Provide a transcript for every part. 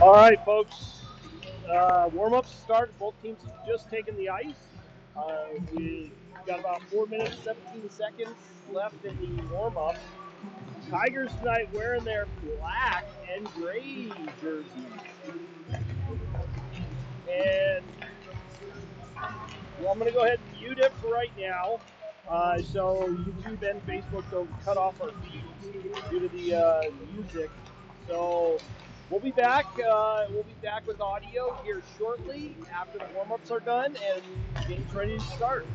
All right, folks. Warm-ups started. Both teams have just taken the ice. We got about 4 minutes, 17 seconds left in the warm-up. Tigers tonight wearing their black and gray jerseys. And well, I'm going to go ahead and mute it for right now. So YouTube and Facebook don't cut off our feeds due to the music. So we'll be back. We'll be back with audio here shortly after the warm-ups are done and games ready to start.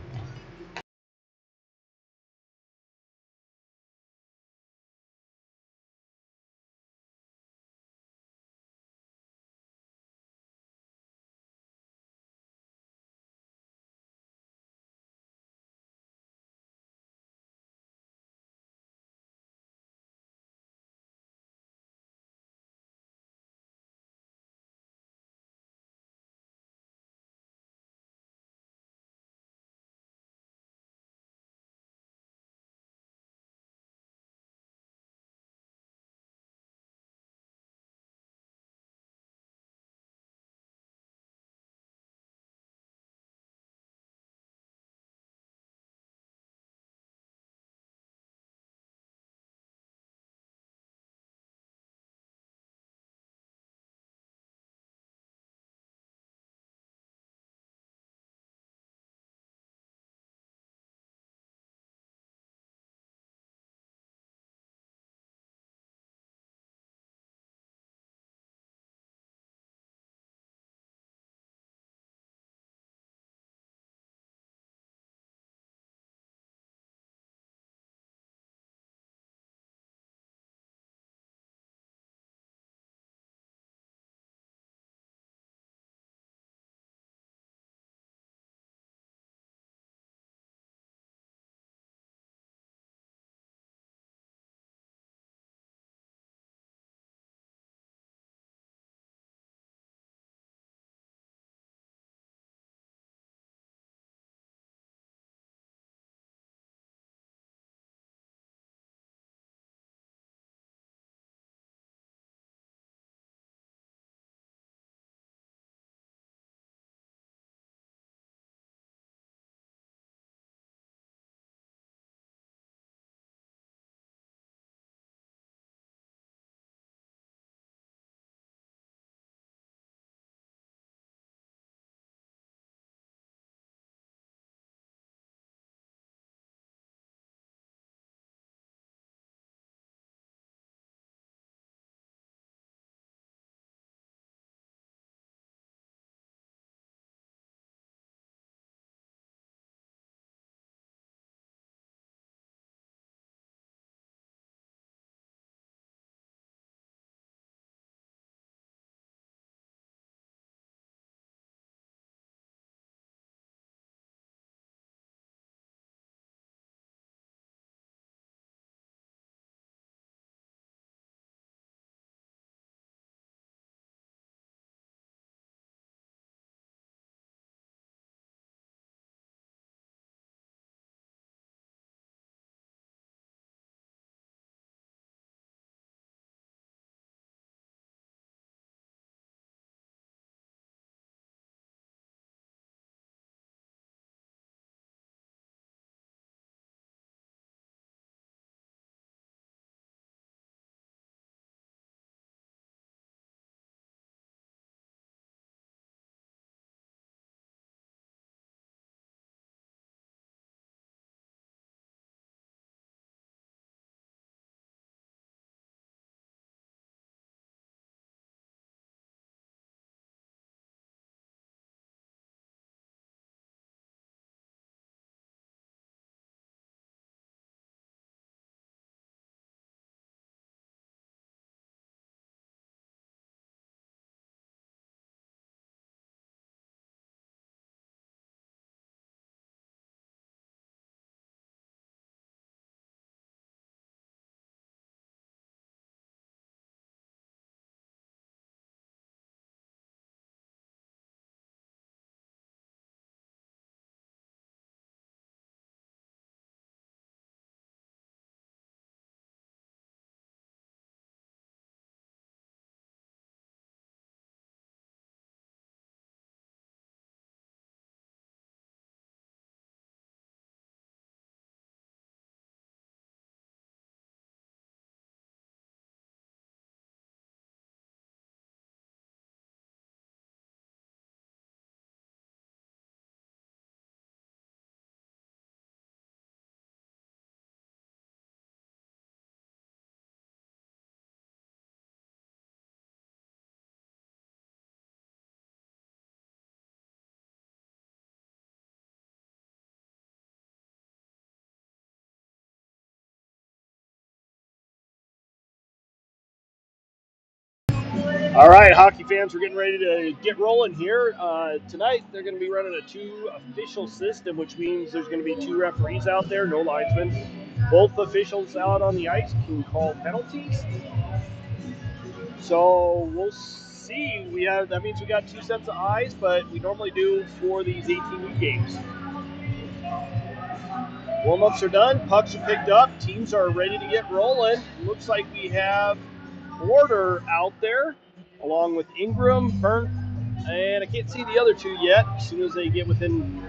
All right, hockey fans, we're getting ready to get rolling here. Tonight, they're going to be running a two official system, which means there's going to be two referees out there, no linesmen. Both officials out on the ice can call penalties. So we'll see. That means we got two sets of eyes, but we normally do for these 18U games. Warm-ups are done, pucks are picked up, teams are ready to get rolling. Looks like we have Order out there, along with Ingram, Burnt, and I can't see the other two yet. As soon as they get within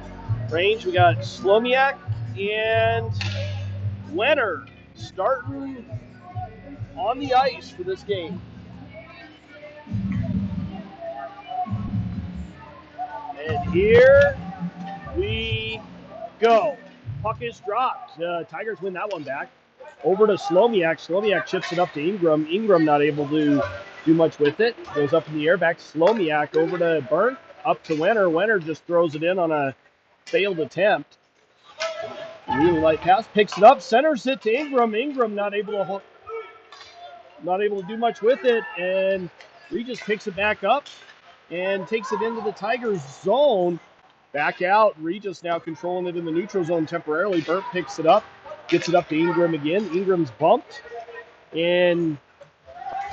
range, we got Slomiak and Leonard starting on the ice for this game. And here we go. Puck is dropped. Tigers win that one back. Over to Slomiak. Slomiak chips it up to Ingram. Ingram not able to do much with it. Goes up in the air. Back to Slomiak. Over to Burnt. Up to Wenner. Wenner just throws it in on a failed attempt. Really light pass. Picks it up. Centers it to Ingram. Ingram not able to do much with it. And Regis picks it back up and takes it into the Tigers zone. Back out. Regis now controlling it in the neutral zone temporarily. Burnt picks it up. Gets it up to Ingram again. Ingram's bumped. And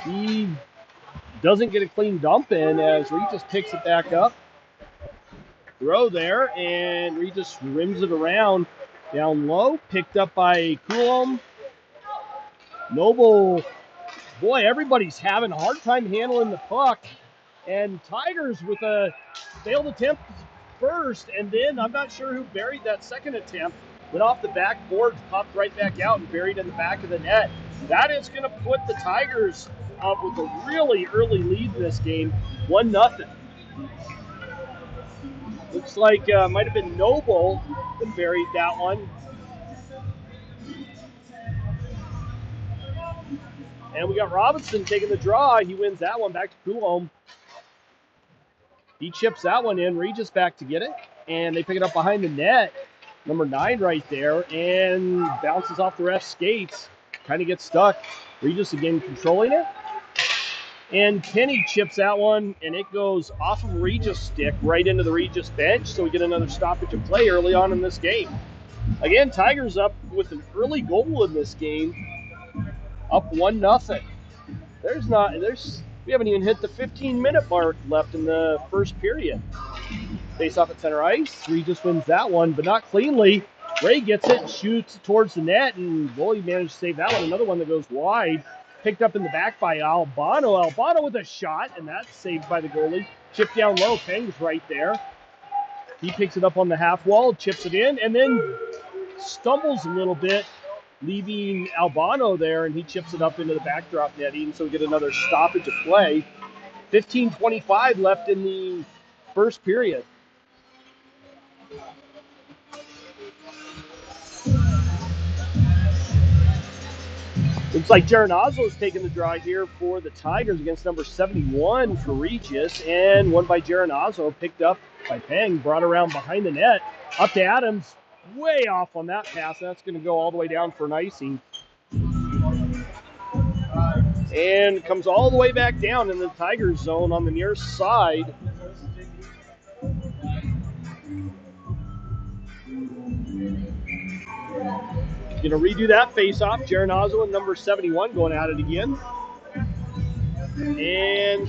he doesn't get a clean dump in as Regis picks it back up. Throw there. And Regis rims it around down low. Picked up by Coulomb. Noble. Boy, everybody's having a hard time handling the puck. And Tigers with a failed attempt first, and then I'm not sure who buried that second attempt. Went off the backboard, popped right back out, and buried in the back of the net. That is going to put the Tigers up with a really early lead in this game, 1-0. Looks like might have been Noble that buried that one. And we got Robinson taking the draw. He wins that one back to Coulomb. He chips that one in. Regis back to get it. And they pick it up behind the net. Number 9 right there. And bounces off the ref's skates. Kind of gets stuck. Regis again controlling it. And Kenny chips that one. And it goes off of Regis' stick right into the Regis bench. So we get another stoppage of play early on in this game. Again, Tigers up with an early goal in this game. Up 1-0. We haven't even hit the 15-minute mark left in the first period. Face off at center ice. Regis wins that one, but not cleanly. Ray gets it, shoots towards the net, and goalie managed to save that one. Another one that goes wide. Picked up in the back by Albano. Albano with a shot, and that's saved by the goalie. Chipped down low. Peng's right there. He picks it up on the half wall, chips it in, and then stumbles a little bit, leaving Albano there, and he chips it up into the backdrop netting, so we get another stoppage of play. 15:25 left in the first period. Looks like Geronazzo's taking the draw here for the Tigers against number 71 for Regis, and one by Geronazzo, picked up by Peng, brought around behind the net, up to Adams. Way off on that pass. That's going to go all the way down for an icing. And comes all the way back down in the Tigers zone on the near side. Going to redo that face-off. Geronazzo and number 71 going at it again. And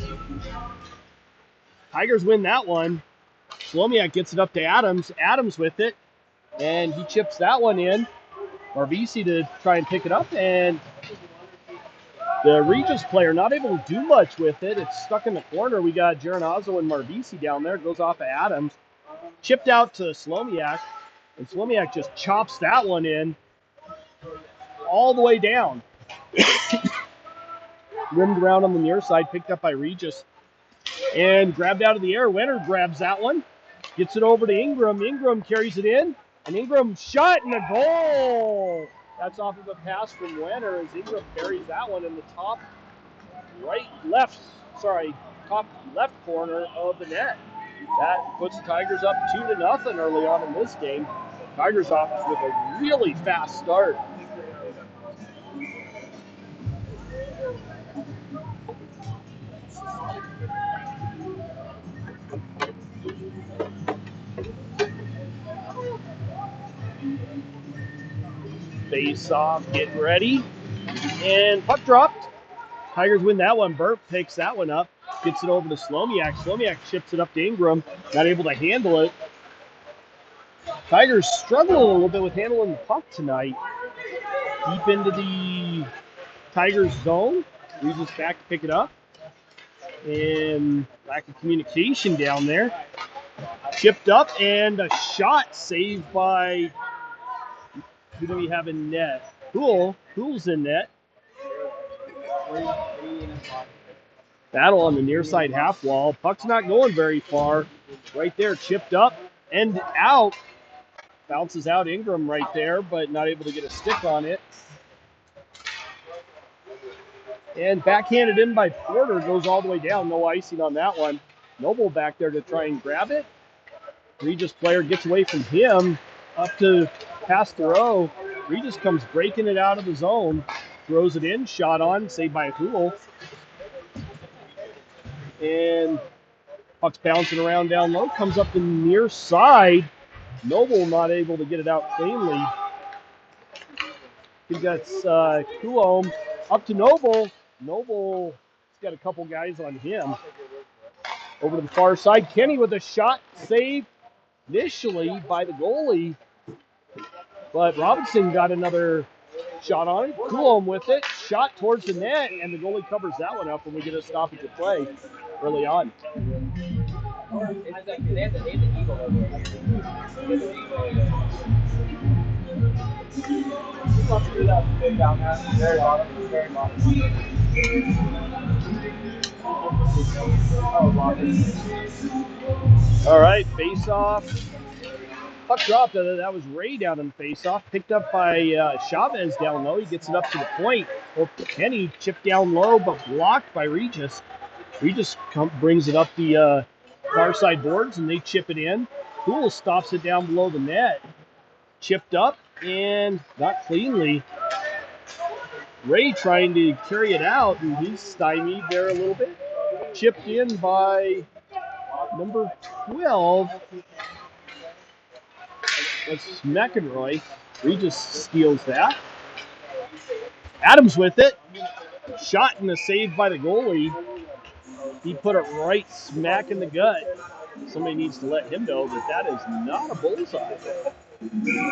Tigers win that one. Slomiak gets it up to Adams. Adams with it. And he chips that one in. Marvisi to try and pick it up. And the Regis player not able to do much with it. It's stuck in the corner. We got Geronazzo and Marvisi down there. It goes off of Adams. Chipped out to Slomiak. And Slomiak just chops that one in all the way down. Rimmed around on the near side. Picked up by Regis. And grabbed out of the air. Wenner grabs that one. Gets it over to Ingram. Ingram carries it in. And Ingram shot and a goal. That's off of a pass from Wenner as Ingram carries that one in the top left corner of the net. That puts the Tigers up 2-0 early on in this game. Tigers off with a really fast start. Face off, getting ready. And puck dropped. Tigers win that one. Burt picks that one up. Gets it over to Slomiak. Slomiak chips it up to Ingram. Not able to handle it. Tigers struggling a little bit with handling the puck tonight. Deep into the Tigers zone. Regis back to pick it up. And lack of communication down there. Chipped up and a shot saved by, who do we have in net? Pool's in net. Battle on the near side half wall. Puck's not going very far. Right there, chipped up and out. Bounces out Ingram right there, but not able to get a stick on it. And backhanded in by Porter, goes all the way down. No icing on that one. Noble back there to try and grab it. Regis player gets away from him up to past the row. Regis comes breaking it out of the zone. Throws it in, shot on, saved by Pool. And puck's bouncing around down low. Comes up the near side. Noble not able to get it out cleanly. He got Coulomb up to Noble. Noble's got a couple guys on him. Over to the far side. Kenny with a shot saved initially by the goalie. But Robinson got another shot on it. Coulomb with it. Shot towards the net, and the goalie covers that one up when we get a stoppage of play early on. All right, face off. Puck dropped. That was Ray down in face off. Picked up by Chavez down low. He gets it up to the point. Kenny chipped down low, but blocked by Regis. Regis brings it up the far side boards, and they chip it in. Poole stops it down below the net. Chipped up, and not cleanly. Ray trying to carry it out, and he's stymied there a little bit. Chipped in by number 12. That's McEnroy. Regis steals that. Adams with it. Shot and a save by the goalie. He put it right smack in the gut. Somebody needs to let him know that that is not a bullseye.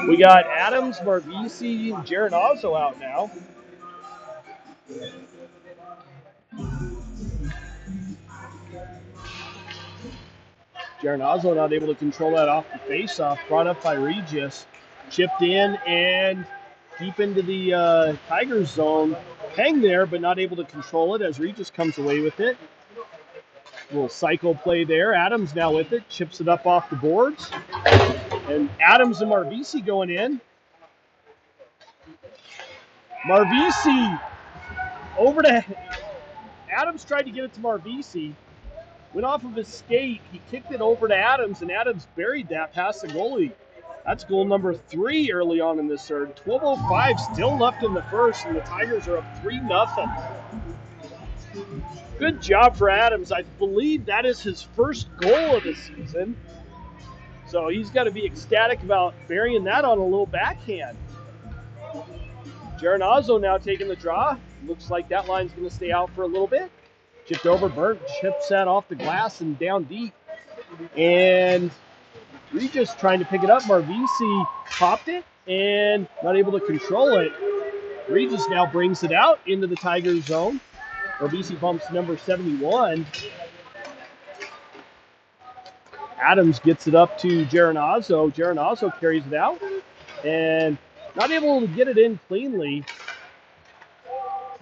We got Adams, Marvisi, and Geronazzo out now. Geronazzo not able to control that off the face-off. Brought up by Regis. Chipped in and deep into the Tigers zone. Hang there, but not able to control it as Regis comes away with it. Little cycle play there. Adams now with it. Chips it up off the boards. And Adams and Marvisi going in. Marvisi over to Adams, tried to get it to Marvisi. Went off of his skate. He kicked it over to Adams, and Adams buried that past the goalie. That's goal number 3 early on in this third. 12:05 still left in the first, and the Tigers are up 3-0. Good job for Adams. I believe that is his first goal of the season. So he's got to be ecstatic about burying that on a little backhand. Geronazzo now taking the draw. Looks like that line's going to stay out for a little bit. Chipped over, Burnt chips that off the glass and down deep. And Regis trying to pick it up. Marvisi popped it and not able to control it. Regis now brings it out into the Tigers zone. Marvisi bumps number 71. Adams gets it up to Geronazzo. Geronazzo carries it out and not able to get it in cleanly.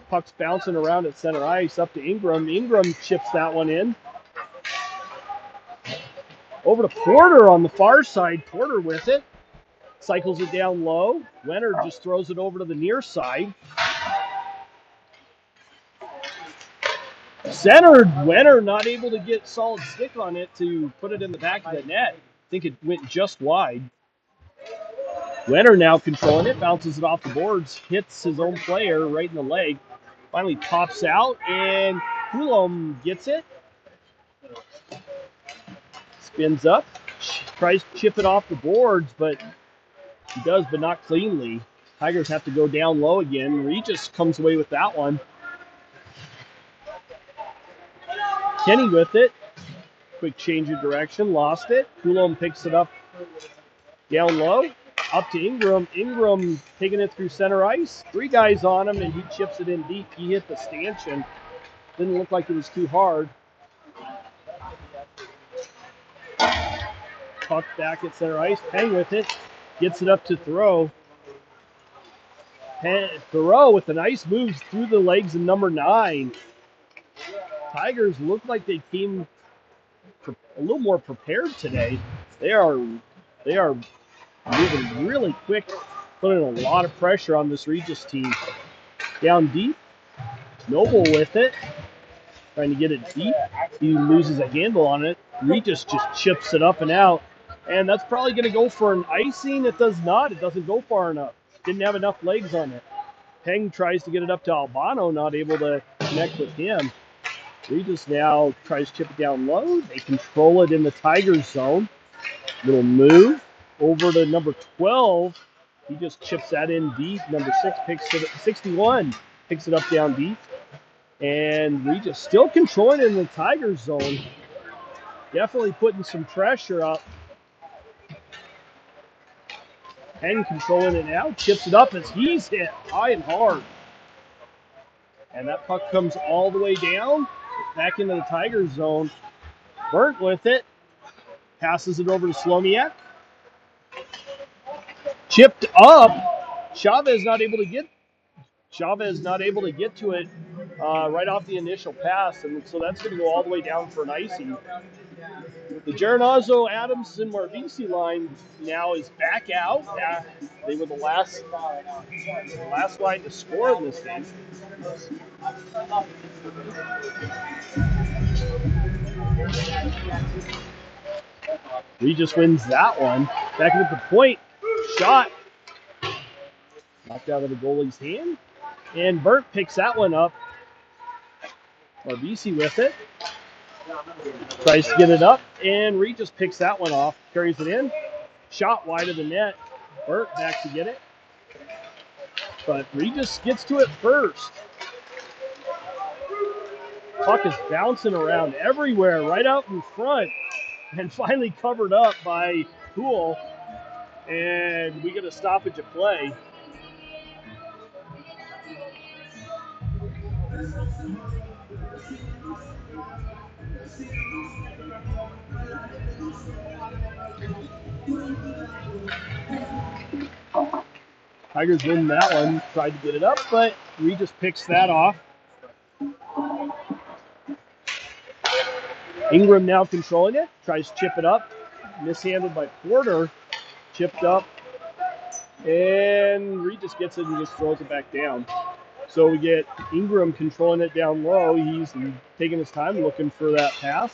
Puck's bouncing around at center ice up to Ingram. Ingram chips that one in. Over to Porter on the far side. Porter with it. Cycles it down low. Leonard just throws it over to the near side. Centered. Wenner not able to get solid stick on it to put it in the back of the net. I think it went just wide. Wenner now controlling it. Bounces it off the boards. Hits his own player right in the leg. Finally pops out, and Coulomb gets it. Spins up. Tries to chip it off the boards, but he does, but not cleanly. Tigers have to go down low again. Regis comes away with that one. Kenny with it. Quick change of direction. Lost it. Coulomb picks it up down low. Up to Ingram. Ingram taking it through center ice. 3 guys on him, and he chips it in deep. He hit the stanchion. Didn't look like it was too hard. Puck back at center ice. Peng with it. Gets it up to Thoreau. Thoreau with a nice move through the legs of number 9. Tigers look like they came a little more prepared today. They are moving really quick, putting a lot of pressure on this Regis team. Down deep. Noble with it. Trying to get it deep. He loses a handle on it. Regis just chips it up and out. And that's probably going to go for an icing. It does not. It doesn't go far enough. Didn't have enough legs on it. Peng tries to get it up to Albano, not able to connect with him. Regis now tries to chip it down low. They control it in the Tigers zone. Little move over to number 12. He just chips that in deep. Number 6 picks it 61. Picks it up down deep. And Regis still controlling it in the Tigers zone. Definitely putting some pressure up. Peng controlling it now. Chips it up as he's hit high and hard. And that puck comes all the way down. Back into the Tigers zone. Burnt with it. Passes it over to Slomiak. Chipped up. Chavez not able to get to it right off the initial pass, and so that's going to go all the way down for an icing. The Geronazzo, Adamson, Marvisi line now is back out. They were the last line to score in this game. Regis wins that one. Back at the point. Shot. Knocked out of the goalie's hand. And Burt picks that one up. Marvisi with it. Tries to get it up. And Regis picks that one off. Carries it in. Shot wide of the net. Burt back to get it. But Regis gets to it first. Puck is bouncing around everywhere, right out in front. And finally covered up by Poole. And we get a stoppage of play. Tigers win that one. Tried to get it up, but Regis picks that off. Ingram now controlling it. Tries to chip it up. Mishandled by Porter. Chipped up. And Regis gets it and just throws it back down. So we get Ingram controlling it down low. He's taking his time looking for that pass.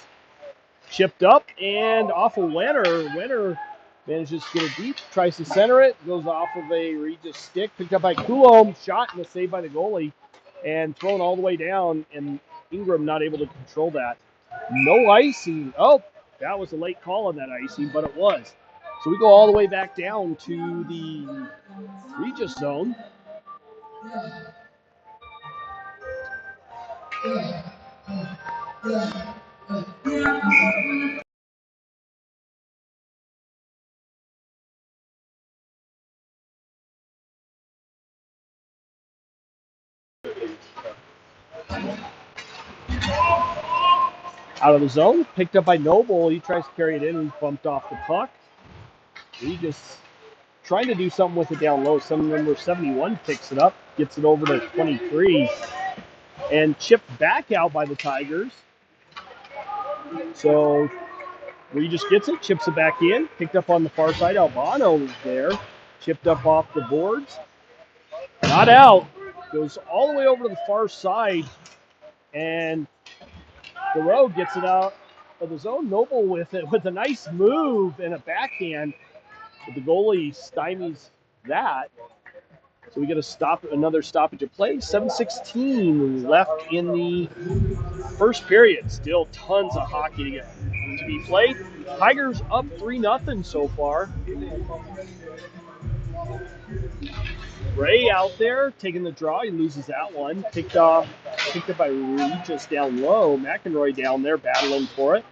Chipped up and off of Wenner. Wenner manages to get it deep. Tries to center it. Goes off of a Regis stick. Picked up by Coulomb. Shot and a save by the goalie. And thrown all the way down. And Ingram not able to control that. No icing. Oh, that was a late call on that icing, but it was. So we go all the way back down to the Regis zone. Out of the zone, picked up by Noble. He tries to carry it in and bumped off the puck. Regis trying to do something with it down low. Some number 71 picks it up, gets it over to 23, and chipped back out by the Tigers. So Regis gets it, chips it back in, picked up on the far side. Albano was there, chipped up off the boards. Not out, goes all the way over to the far side, and Thoreau gets it out of the zone. Noble with it with a nice move and a backhand. But the goalie stymies that. So we get another stoppage of play. 7:16 left in the first period. Still tons of hockey to be played. Tigers up 3-0 so far. Ray out there taking the draw. He loses that one. Picked up by Regis down low. McEnroy down there battling for it.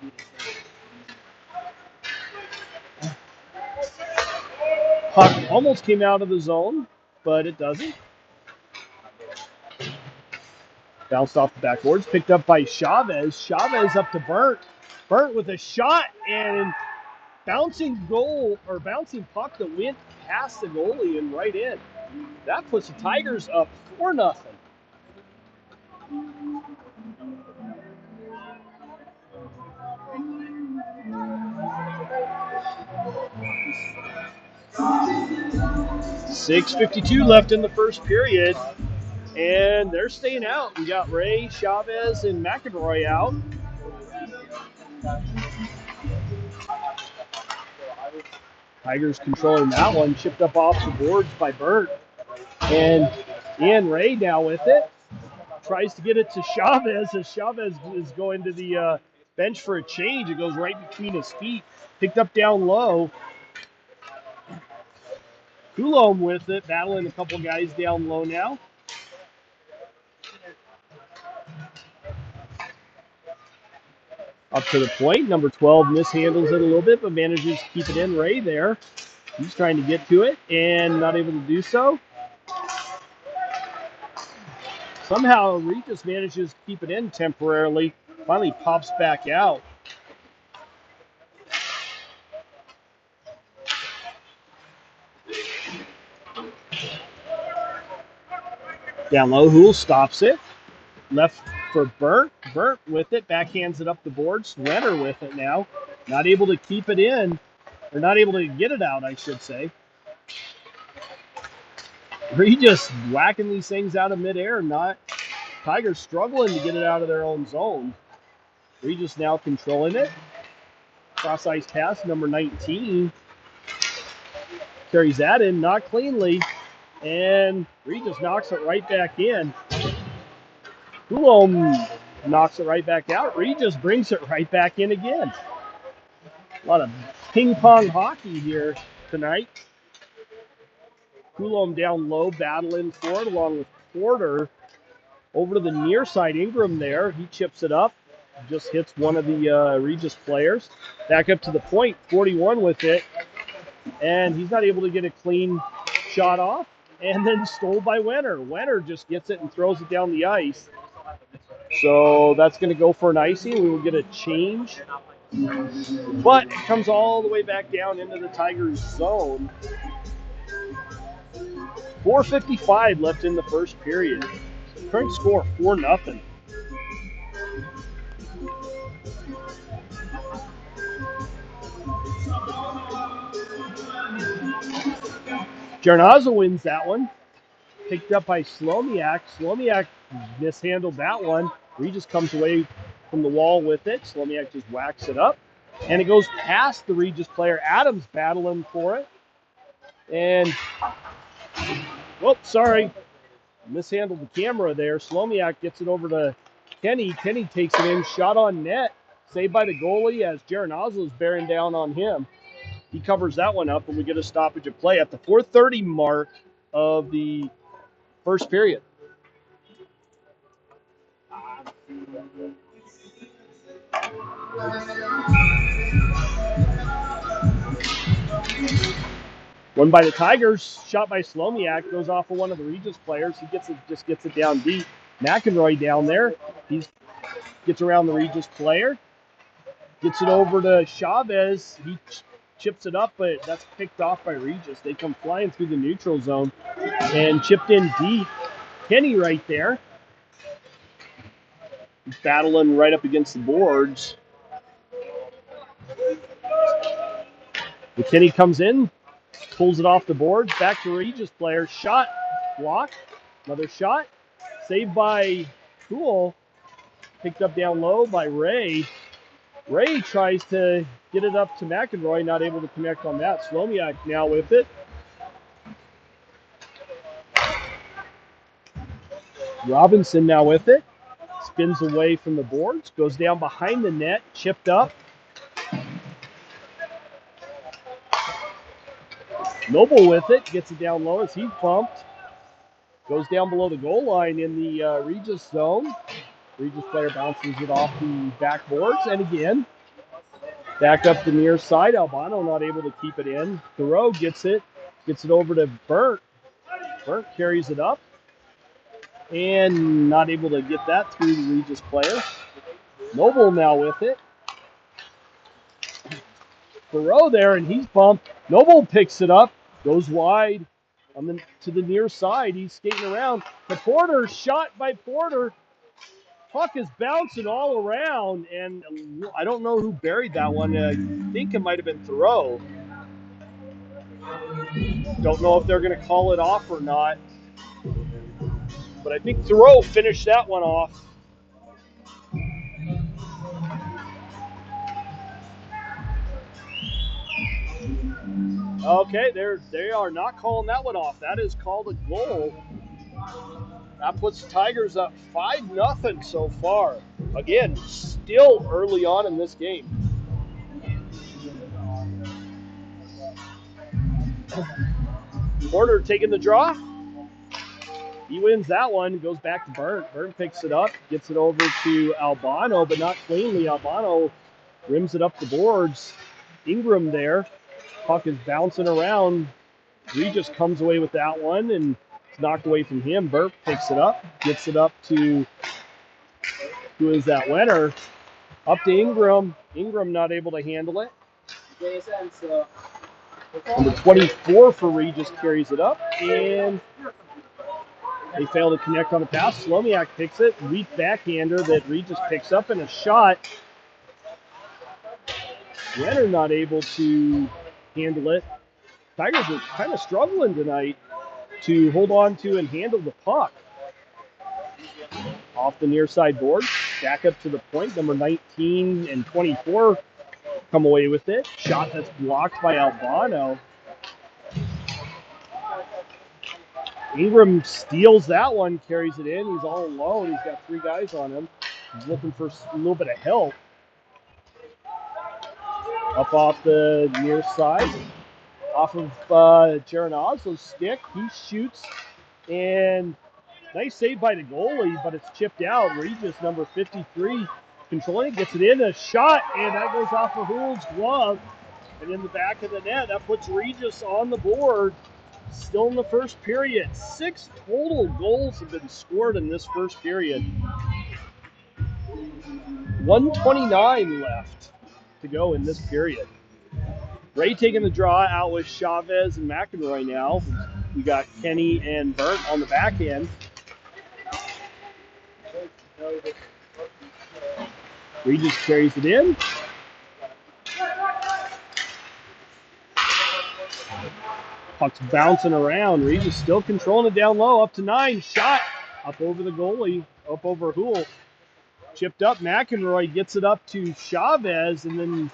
Puck almost came out of the zone, but it doesn't. Bounced off the backboards. Picked up by Chavez. Chavez up to Burnt. Burnt with a shot and bouncing puck that went past the goalie and right in. That puts the Tigers up 4-0. $6:52 left in the first period, and they're staying out. We got Ray, Chavez, and McEnroy out. Tigers controlling that one, chipped up off the boards by Burt. And Ian Ray now with it. Tries to get it to Chavez as Chavez is going to the bench for a change. It goes right between his feet. Picked up down low. Coulomb with it, battling a couple guys down low now. Up to the point. Number 12 mishandles it a little bit, but manages to keep it in. Ray there. He's trying to get to it and not able to do so. Somehow Regis manages to keep it in temporarily. Finally pops back out. Down low, Houle stops it. Left for Burnt. Burnt with it. Backhands it up the boards. Renner with it now. Not able to keep it in. Or not able to get it out, I should say. Regis whacking these things out of midair. Tigers struggling to get it out of their own zone. Regis now controlling it. Cross ice pass, number 19. Carries that in, not cleanly. And Regis knocks it right back in. Coulomb knocks it right back out. Regis brings it right back in again. A lot of ping pong hockey here tonight. Coulomb down low, battling for it along with Porter. Over to the near side, Ingram there. He chips it up. Just hits one of the Regis players. Back up to the point, 41 with it. And he's not able to get a clean shot off. And then stole by Wenner. Wenner just gets it and throws it down the ice. So that's going to go for an icing. We will get a change. But it comes all the way back down into the Tigers' zone. 4:55 left in the first period. Current score 4-0. Jarnaza wins that one. Picked up by Slomiak. Slomiak mishandled that one. Regis comes away from the wall with it. Slomiak just whacks it up. And it goes past the Regis player. Adams battling for it. And, sorry. Mishandled the camera there. Slomiak gets it over to Kenny. Kenny takes it in. Shot on net. Saved by the goalie as Jarnaza is bearing down on him. He covers that one up, and we get a stoppage of play at the 4:30 mark of the first period. Won by the Tigers. Shot by Slomiak. Goes off of one of the Regis players. He just gets it down deep. McEnroy down there. He gets around the Regis player. Gets it over to Chavez. He chips it up, but that's picked off by Regis. They come flying through the neutral zone and chipped in deep. Kenny right there. He's battling right up against the boards. McKinney comes in, pulls it off the boards, back to Regis player. Shot, block, another shot. Saved by Cool. Picked up down low by Ray. Ray tries to get it up to McEnroy, not able to connect on that. Slomiak now with it. Robinson now with it. Spins away from the boards, goes down behind the net, chipped up. Noble with it, gets it down low as he's bumped. Goes down below the goal line in the Regis zone. Regis player bounces it off the backboards, and again, back up the near side. Albano not able to keep it in. Thoreau gets it over to Burt. Burt carries it up, and not able to get that through the Regis player. Noble now with it. Thoreau there, and he's bumped. Noble picks it up, goes wide to the near side. He's skating around. The Porter, shot by Porter. Puck is bouncing all around, and I don't know who buried that one. I think it might have been Thoreau. Don't know if they're going to call it off or not. But I think Thoreau finished that one off. Okay, they are not calling that one off. That is called a goal. That puts the Tigers up 5-0 so far. Again, still early on in this game. Porter taking the draw. He wins that one, goes back to Burnt. Burnt picks it up, gets it over to Albano, but not cleanly. Albano rims it up the boards. Ingram there. Puck is bouncing around. Regis comes away with that one, and it's knocked away from him. Burnt picks it up, gets it up to, who is that, Wenner? Up to Ingram. Ingram not able to handle it. Number 24 for Regis carries it up, and they fail to connect on the pass. Slomiak picks it. Weak backhander that Regis picks up in a shot. Renner not able to handle it. Tigers are kind of struggling tonight to hold on to and handle the puck. Off the near side board. Back up to the point. Number 19 and 24 come away with it. Shot that's blocked by Albano. Ingram steals that one, carries it in. He's all alone. He's got 3 guys on him. He's looking for a little bit of help. Up off the near side. Off of Geronazzo's stick. He shoots. And nice save by the goalie, but it's chipped out. Regis, number 53, controlling it, gets it in. A shot, and that goes off of Houle's glove. And in the back of the net, that puts Regis on the board. Still in the first period. 6 total goals have been scored in this first period. 1:29 left to go in this period. Ray taking the draw out with Chavez and McEnroy now. We got Kenny and Burt on the back end. Regis carries it in. Puck's bouncing around. Regis still controlling it down low. Up to 9. Shot. Up over the goalie. Up over Houle. Chipped up. McEnroy gets it up to Chavez and then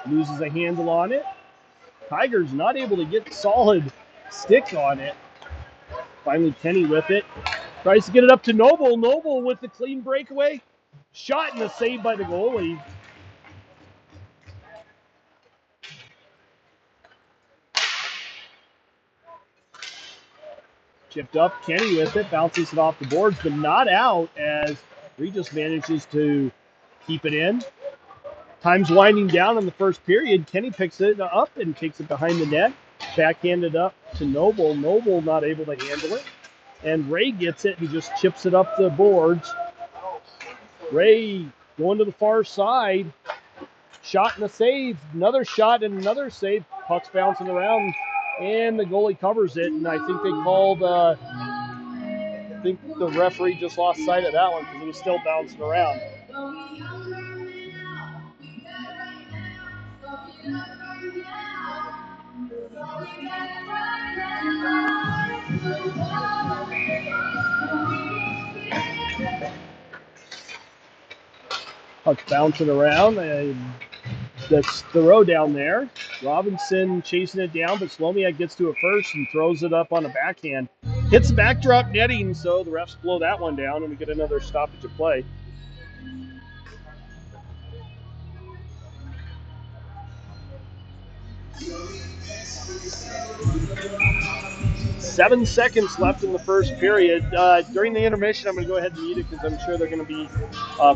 loses a handle on it. Tigers not able to get solid stick on it. Finally Kenny with it. Tries to get it up to Noble. Noble with the clean breakaway. Shot and a save by the goalie. Chipped up, Kenny with it, bounces it off the boards, but not out as Regis manages to keep it in. Time's winding down in the first period. Kenny picks it up and takes it behind the net. Backhanded up to Noble. Noble not able to handle it. And Ray gets it and just chips it up the boards. Ray going to the far side. Shot and a save. Another shot and another save. Puck's bouncing around. And the goalie covers it, and I think they called, I think the referee just lost sight of that one because it was still bouncing around. Puck's bouncing around, and that's Thoreau down there. Robinson chasing it down, but Slomiak gets to it first and throws it up on a backhand. Hits the backdrop netting, so the refs blow that one down, and we get another stoppage of play. 7 seconds left in the first period. During the intermission, I'm going to go ahead and mute it because I'm sure they're going to be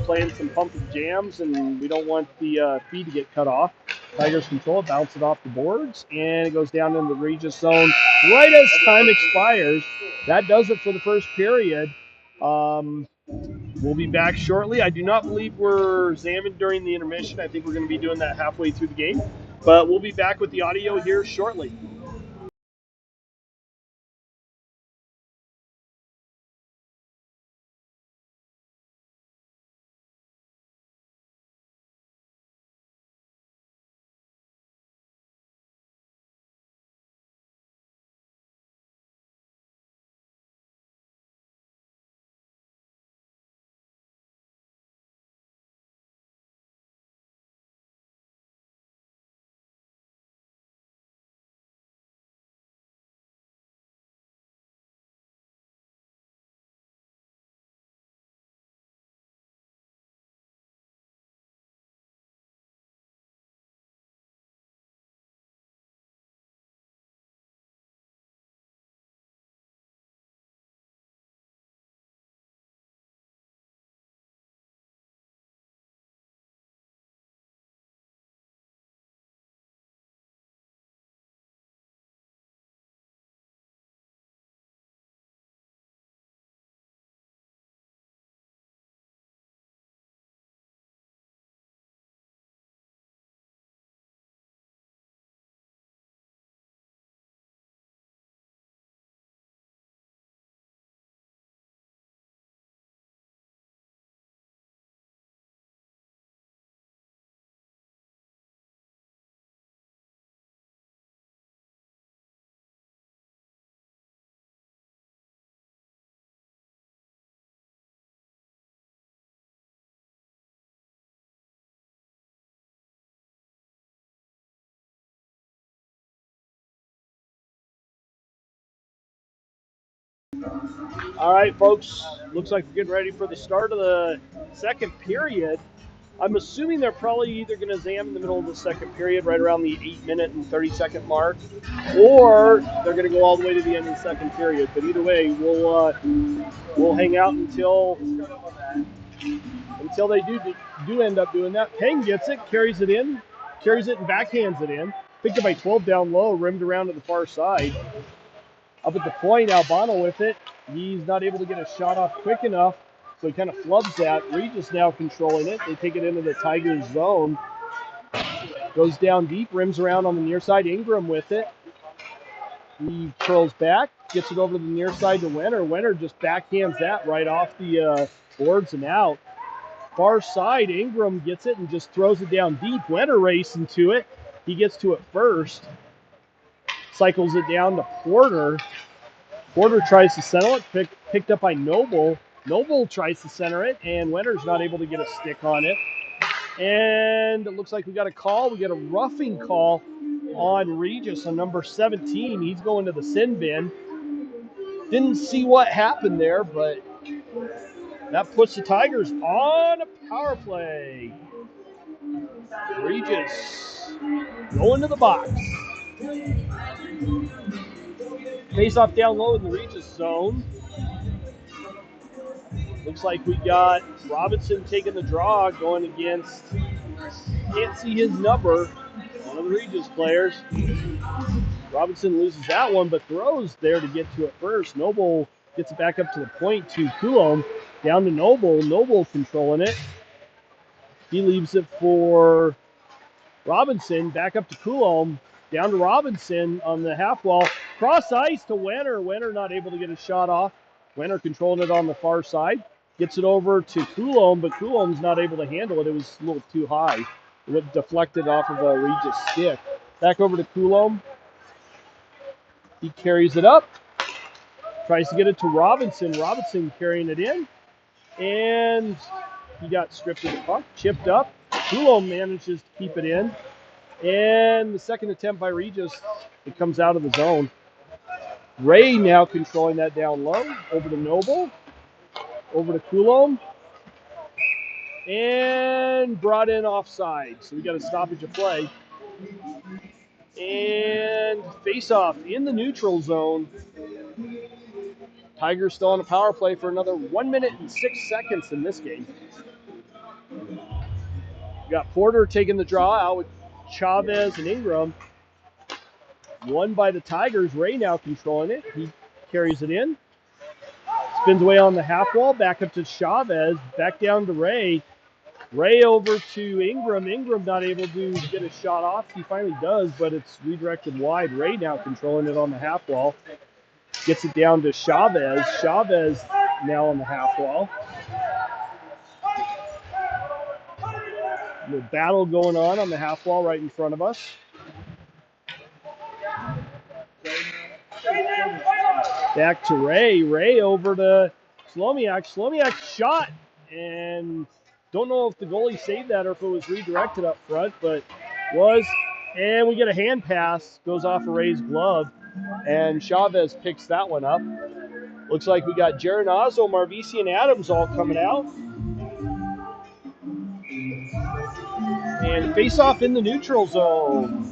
playing some pumping jams, and we don't want the feed to get cut off. Tigers control it, bounce it off the boards, and it goes down in the Regis zone right as time expires. That does it for the first period. We'll be back shortly. I do not believe we're zamming during the intermission. I think we're going to be doing that halfway through the game. But we'll be back with the audio here shortly. All right, folks. Looks like we're getting ready for the start of the second period. I'm assuming they're probably either going to zam in the middle of the second period, right around the 8-minute and 30-second mark, or they're going to go all the way to the end of the second period. But either way, we'll hang out until they do end up doing that. Peng gets it, carries it and backhands it in. Picked up by 12 down low, rimmed around to the far side. Up at the point, Albano with it. He's not able to get a shot off quick enough, so he kind of flubs that. Regis now controlling it. They take it into the Tigers zone. Goes down deep, rims around on the near side. Ingram with it. He curls back, gets it over to the near side to Wenner. Wenner just backhands that right off the boards and out. Far side, Ingram gets it and just throws it down deep. Wenner racing to it. He gets to it first. Cycles it down to Porter. Porter tries to settle it, picked up by Noble. Noble tries to center it, and Wenner's not able to get a stick on it. And it looks like we got a call. We got a roughing call on Regis on number 17. He's going to the sin bin. Didn't see what happened there, but that puts the Tigers on a power play. Regis going to the box. Face off down low in the Regis zone. Looks like we got Robinson taking the draw, going against, can't see his number, one of the Regis players. Robinson loses that one, but throws there to get to it first. Noble gets it back up to the point to Coulomb. Down to Noble. Noble controlling it. He leaves it for Robinson. Back up to Coulomb. Down to Robinson on the half wall. Cross ice to Wenner. Wenner not able to get a shot off. Wenner controlling it on the far side. Gets it over to Coulomb, but Coulomb's not able to handle it. It was a little too high. It went deflected off of a Regis stick. Back over to Coulomb. He carries it up. Tries to get it to Robinson. Robinson carrying it in. And he got stripped of the puck. Chipped up. Coulomb manages to keep it in. And the second attempt by Regis, it comes out of the zone. Ray now controlling that down low. Over to Noble. Over to Coulomb. And brought in offside. So we got a stoppage of play. And face Face-off in the neutral zone. Tigers still on a power play for another 1 minute and 6 seconds in this game. We got Porter taking the draw out with Chavez and Ingram. Won by the Tigers. Ray now controlling it. He carries it in. Spins away on the half wall. Back up to Chavez. Back down to Ray. Ray over to Ingram. Ingram not able to get a shot off. He finally does, but it's redirected wide. Ray now controlling it on the half wall. Gets it down to Chavez. Chavez now on the half wall. The battle going on the half wall right in front of us. Back to Ray. Ray over to Slomiak. Slomiak shot, and don't know if the goalie saved that or if it was redirected up front, but was. And we get a hand pass. Goes off of Ray's glove, and Chavez picks that one up. Looks like we got Geronazzo, Marvisi, and Adams all coming out. And face-off in the neutral zone.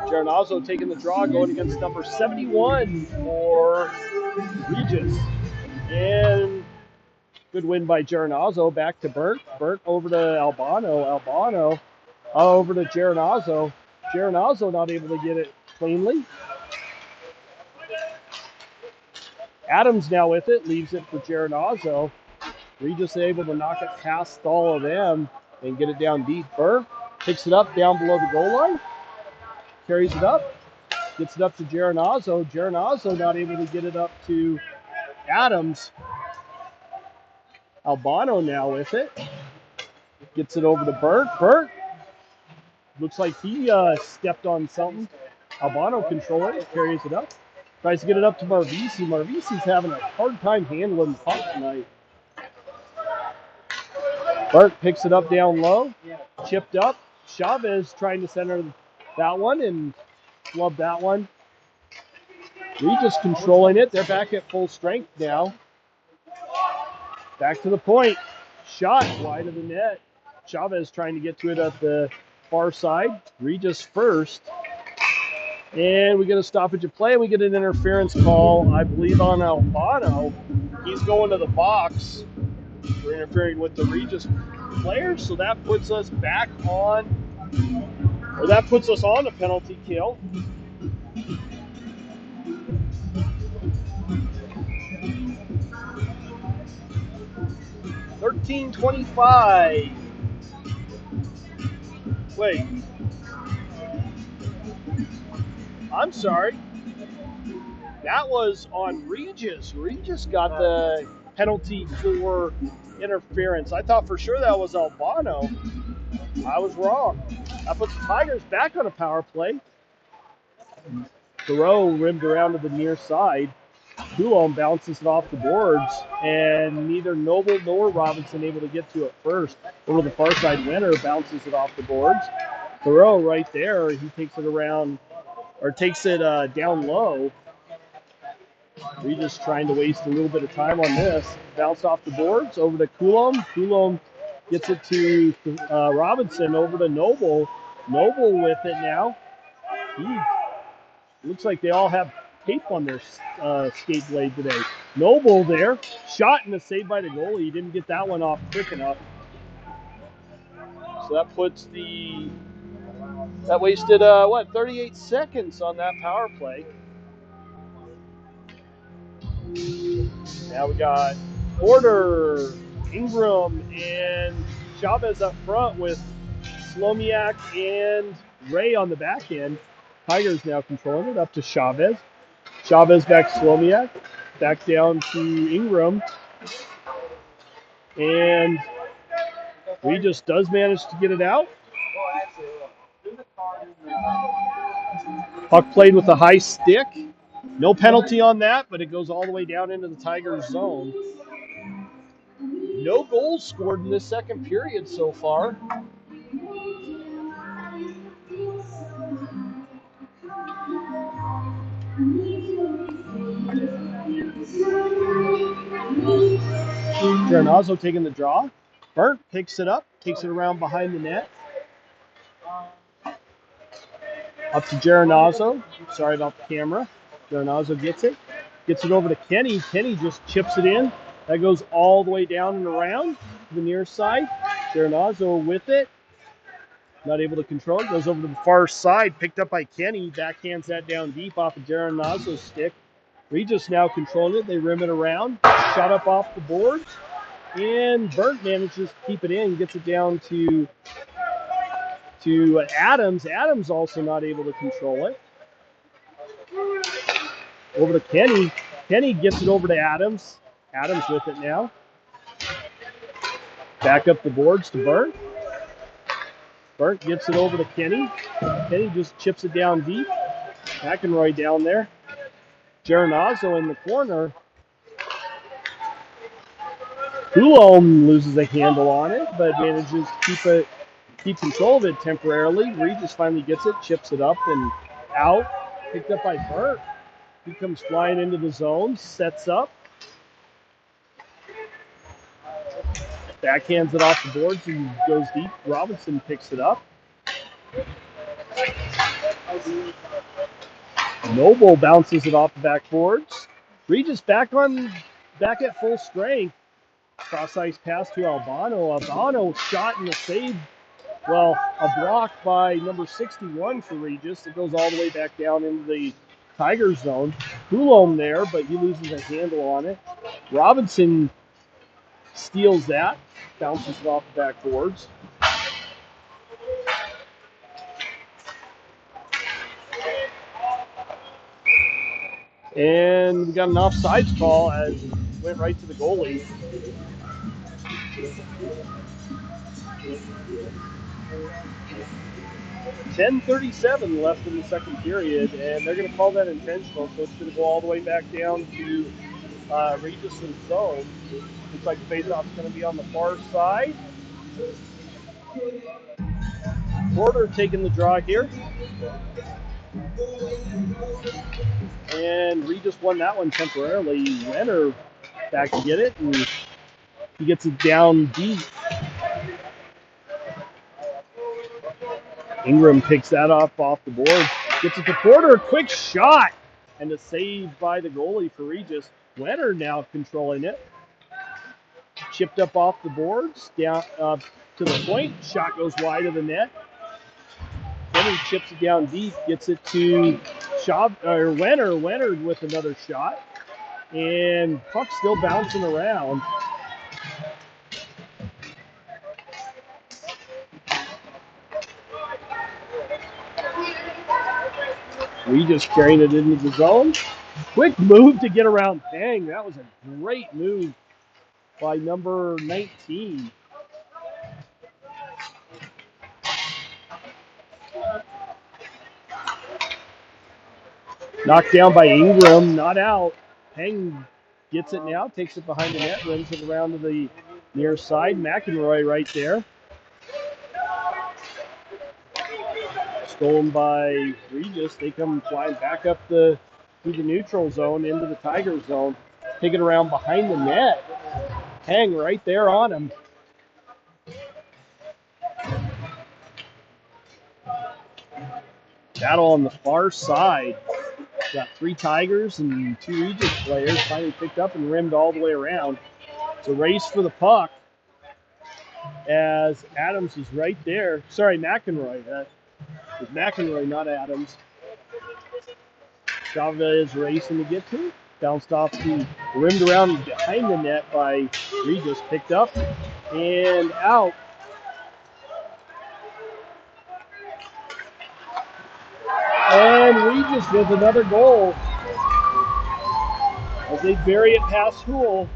Geronazzo taking the draw, going against number 71 for Regis. And good win by Geronazzo. Back to Burt. Burt over to Albano. Albano over to Geronazzo. Geronazzo not able to get it cleanly. Adams now with it. Leaves it for Geronazzo. Regis able to knock it past all of them and get it down deep. Burt picks it up down below the goal line. Carries it up. Gets it up to Geronazzo. Geronazzo not able to get it up to Adams. Albano now with it. Gets it over to Burt. Burt looks like he stepped on something. Albano controlling it. Carries it up. Tries to get it up to Marvisi. Marvisi's having a hard time handling the puck tonight. Burt picks it up down low. Chipped up. Chavez trying to center that one and flub that one. Regis controlling it. They're back at full strength now. Back to the point. Shot wide of the net. Chavez trying to get to it at the far side. Regis first. And we get a stoppage of play. We get an interference call, I believe, on Albano. He's going to the box for interfering with the Regis players. So that puts us back on, or that puts us on a penalty kill. $13.25. Wait. I'm sorry. That was on Regis. Regis got the penalty for interference. I thought for sure that was Albano. I was wrong. That puts the Tigers back on a power play. Thoreau rimmed around to the near side. Coulomb bounces it off the boards, and neither Noble nor Robinson able to get to it first. Over the far side, Winter bounces it off the boards. Thoreau right there, he takes it around, or takes it down low. Regis trying to waste a little bit of time on this. Bounce off the boards, over to Coulomb. Coulomb gets it to Robinson, over to Noble. Noble with it now. Looks like they all have tape on their skate blade today. Noble there. Shot and a save by the goalie. He didn't get that one off quick enough. So that puts that wasted, 38 seconds on that power play. Now we got Porter, Ingram, and Chavez up front with Slomiak and Ray on the back end. Tigers now controlling it up to Chavez. Chavez back to Slomiak. Back down to Ingram. And Regis does manage to get it out. Puck played with a high stick. No penalty on that, but it goes all the way down into the Tigers' zone. No goals scored in this second period so far. Geronazzo taking the draw. Burt picks it up, takes it around behind the net. Up to Geronazzo. Sorry about the camera. Geronazzo gets it. Gets it over to Kenny. Kenny just chips it in. That goes all the way down and around to the near side. Geronazzo with it. Not able to control it. Goes over to the far side. Picked up by Kenny. Backhands that down deep off of Geronazzo's stick. Regis now controlling it. They rim it around. Shot up off the boards. And Burnt manages to keep it in. Gets it down to Adams. Adams also not able to control it. Over to Kenny. Kenny gets it over to Adams. Adams with it now. Back up the boards to Burnt. Burnt gets it over to Kenny. Kenny just chips it down deep. McEnroy down there. Geronazzo in the corner. Coulomb loses a handle on it, but manages to keep control of it temporarily. Regis finally gets it, chips it up and out. Picked up by Burnt. He comes flying into the zone, sets up. Backhands it off the boards and goes deep. Robinson picks it up. Noble bounces it off the backboards. Regis back at full strength. Cross ice pass to Albano. Albano shot and a save. Well, a block by number 61 for Regis. It goes all the way back down into the Tiger zone. Coulomb there, but he loses a handle on it. Robinson steals that, bounces it off the backboards. And we got an offsides call as it went right to the goalie. .10:37 left in the second period, and they're going to call that intentional, so it's going to go all the way back down to Regis' zone. Looks like the faceoff's going to be on the far side. Porter taking the draw here. And Regis won that one temporarily. Renner back to get it, and he gets it down deep. Ingram picks that up off the board. Gets it to Porter. A quick shot. And a save by the goalie for Regis. Renner now controlling it. Chipped up off the boards. Down to the point. Shot goes wide of the net. Kenny chips it down deep. Gets it to Renner. Renner with another shot. And puck still bouncing around. Regis carrying it into the zone. Quick move to get around Pang. That was a great move by number 19. Knocked down by Ingram, not out. Pang gets it now, takes it behind the net, runs it around to the near side. McEnroy right there. Stolen by Regis. They come flying back up through the neutral zone into the Tiger zone. Take it around behind the net. Hang right there on him. Battle on the far side. Got 3 Tigers and 2 Regis players. Finally picked up and rimmed all the way around. It's a race for the puck as Adams is right there. Sorry, McEnroy. That was McEnroy, not Adams. Chavez racing to get to it. Bounced off rimmed around behind the net by Regis. Picked up and out. And Regis with another goal as they bury it past Houle.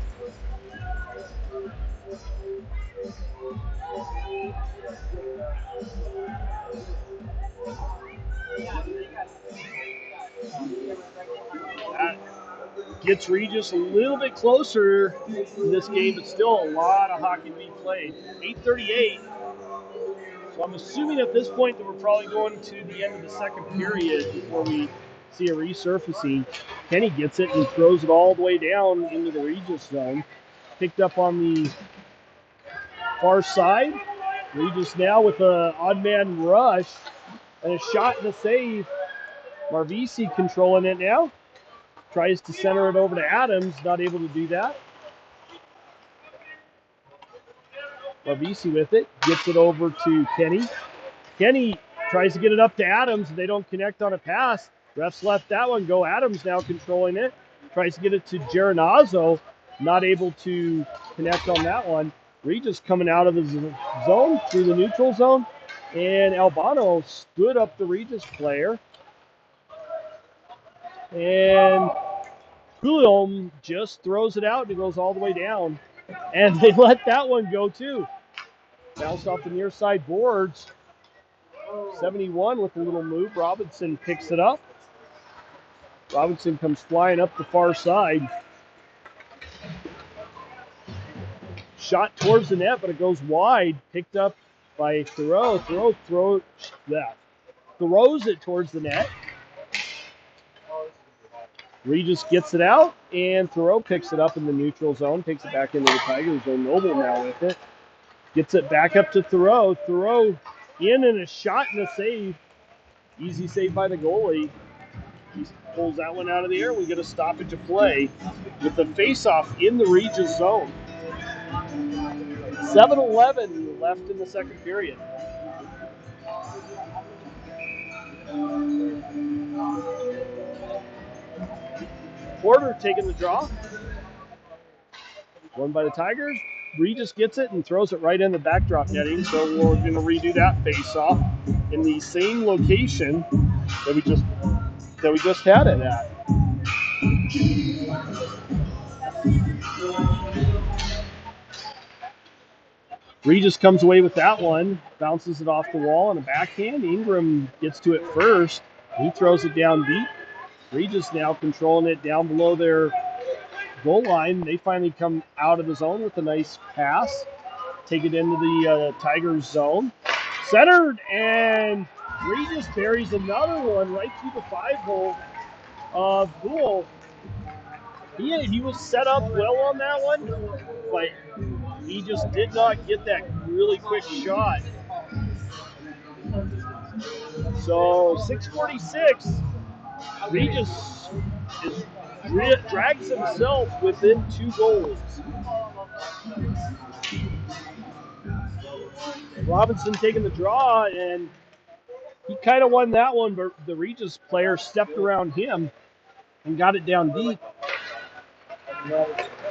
That gets Regis a little bit closer in this game, but still a lot of hockey to be played. 8:38. So I'm assuming at this point that we're probably going to the end of the second period before we see a resurfacing. Kenny gets it and throws it all the way down into the Regis zone. Picked up on the far side. Regis now with an odd man rush. And a shot and a save. Marvisi controlling it now. Tries to center it over to Adams. Not able to do that. Marvisi with it. Gets it over to Kenny. Kenny tries to get it up to Adams. They don't connect on a pass. Refs left that one go. Adams now controlling it. Tries to get it to Geronazzo. Not able to connect on that one. Regis coming out of the zone through the neutral zone. And Albano stood up the Regis player. And Julio just throws it out and it goes all the way down. And they let that one go too. Bounced off the near side boards. 71 with a little move. Robinson picks it up. Robinson comes flying up the far side. Shot towards the net, but it goes wide. Picked up by Thoreau. Throws it towards the net. Regis gets it out, and Thoreau picks it up in the neutral zone. Takes it back into the Tigers zone. Noble now with it. Gets it back up to Thoreau. Thoreau in and a shot and a save. Easy save by the goalie. He pulls that one out of the air. We get a stoppage of play with the face-off in the Regis zone. 7:11 left in the second period. Porter taking the draw. Won by the Tigers. Regis gets it and throws it right in the backdrop netting. So we're going to redo that face-off in the same location that we just had it at. Regis comes away with that one, bounces it off the wall on a backhand. Ingram gets to it first. He throws it down deep. Regis now controlling it down below their goal line. They finally come out of the zone with a nice pass. Take it into the Tigers zone. Centered, and Regis buries another one right through the 5-hole of Gould. He was set up well on that one, but he just did not get that really quick shot. So 6:46, Regis drags himself within 2 goals. Robinson taking the draw, and he kind of won that one, but the Regis player stepped around him and got it down deep.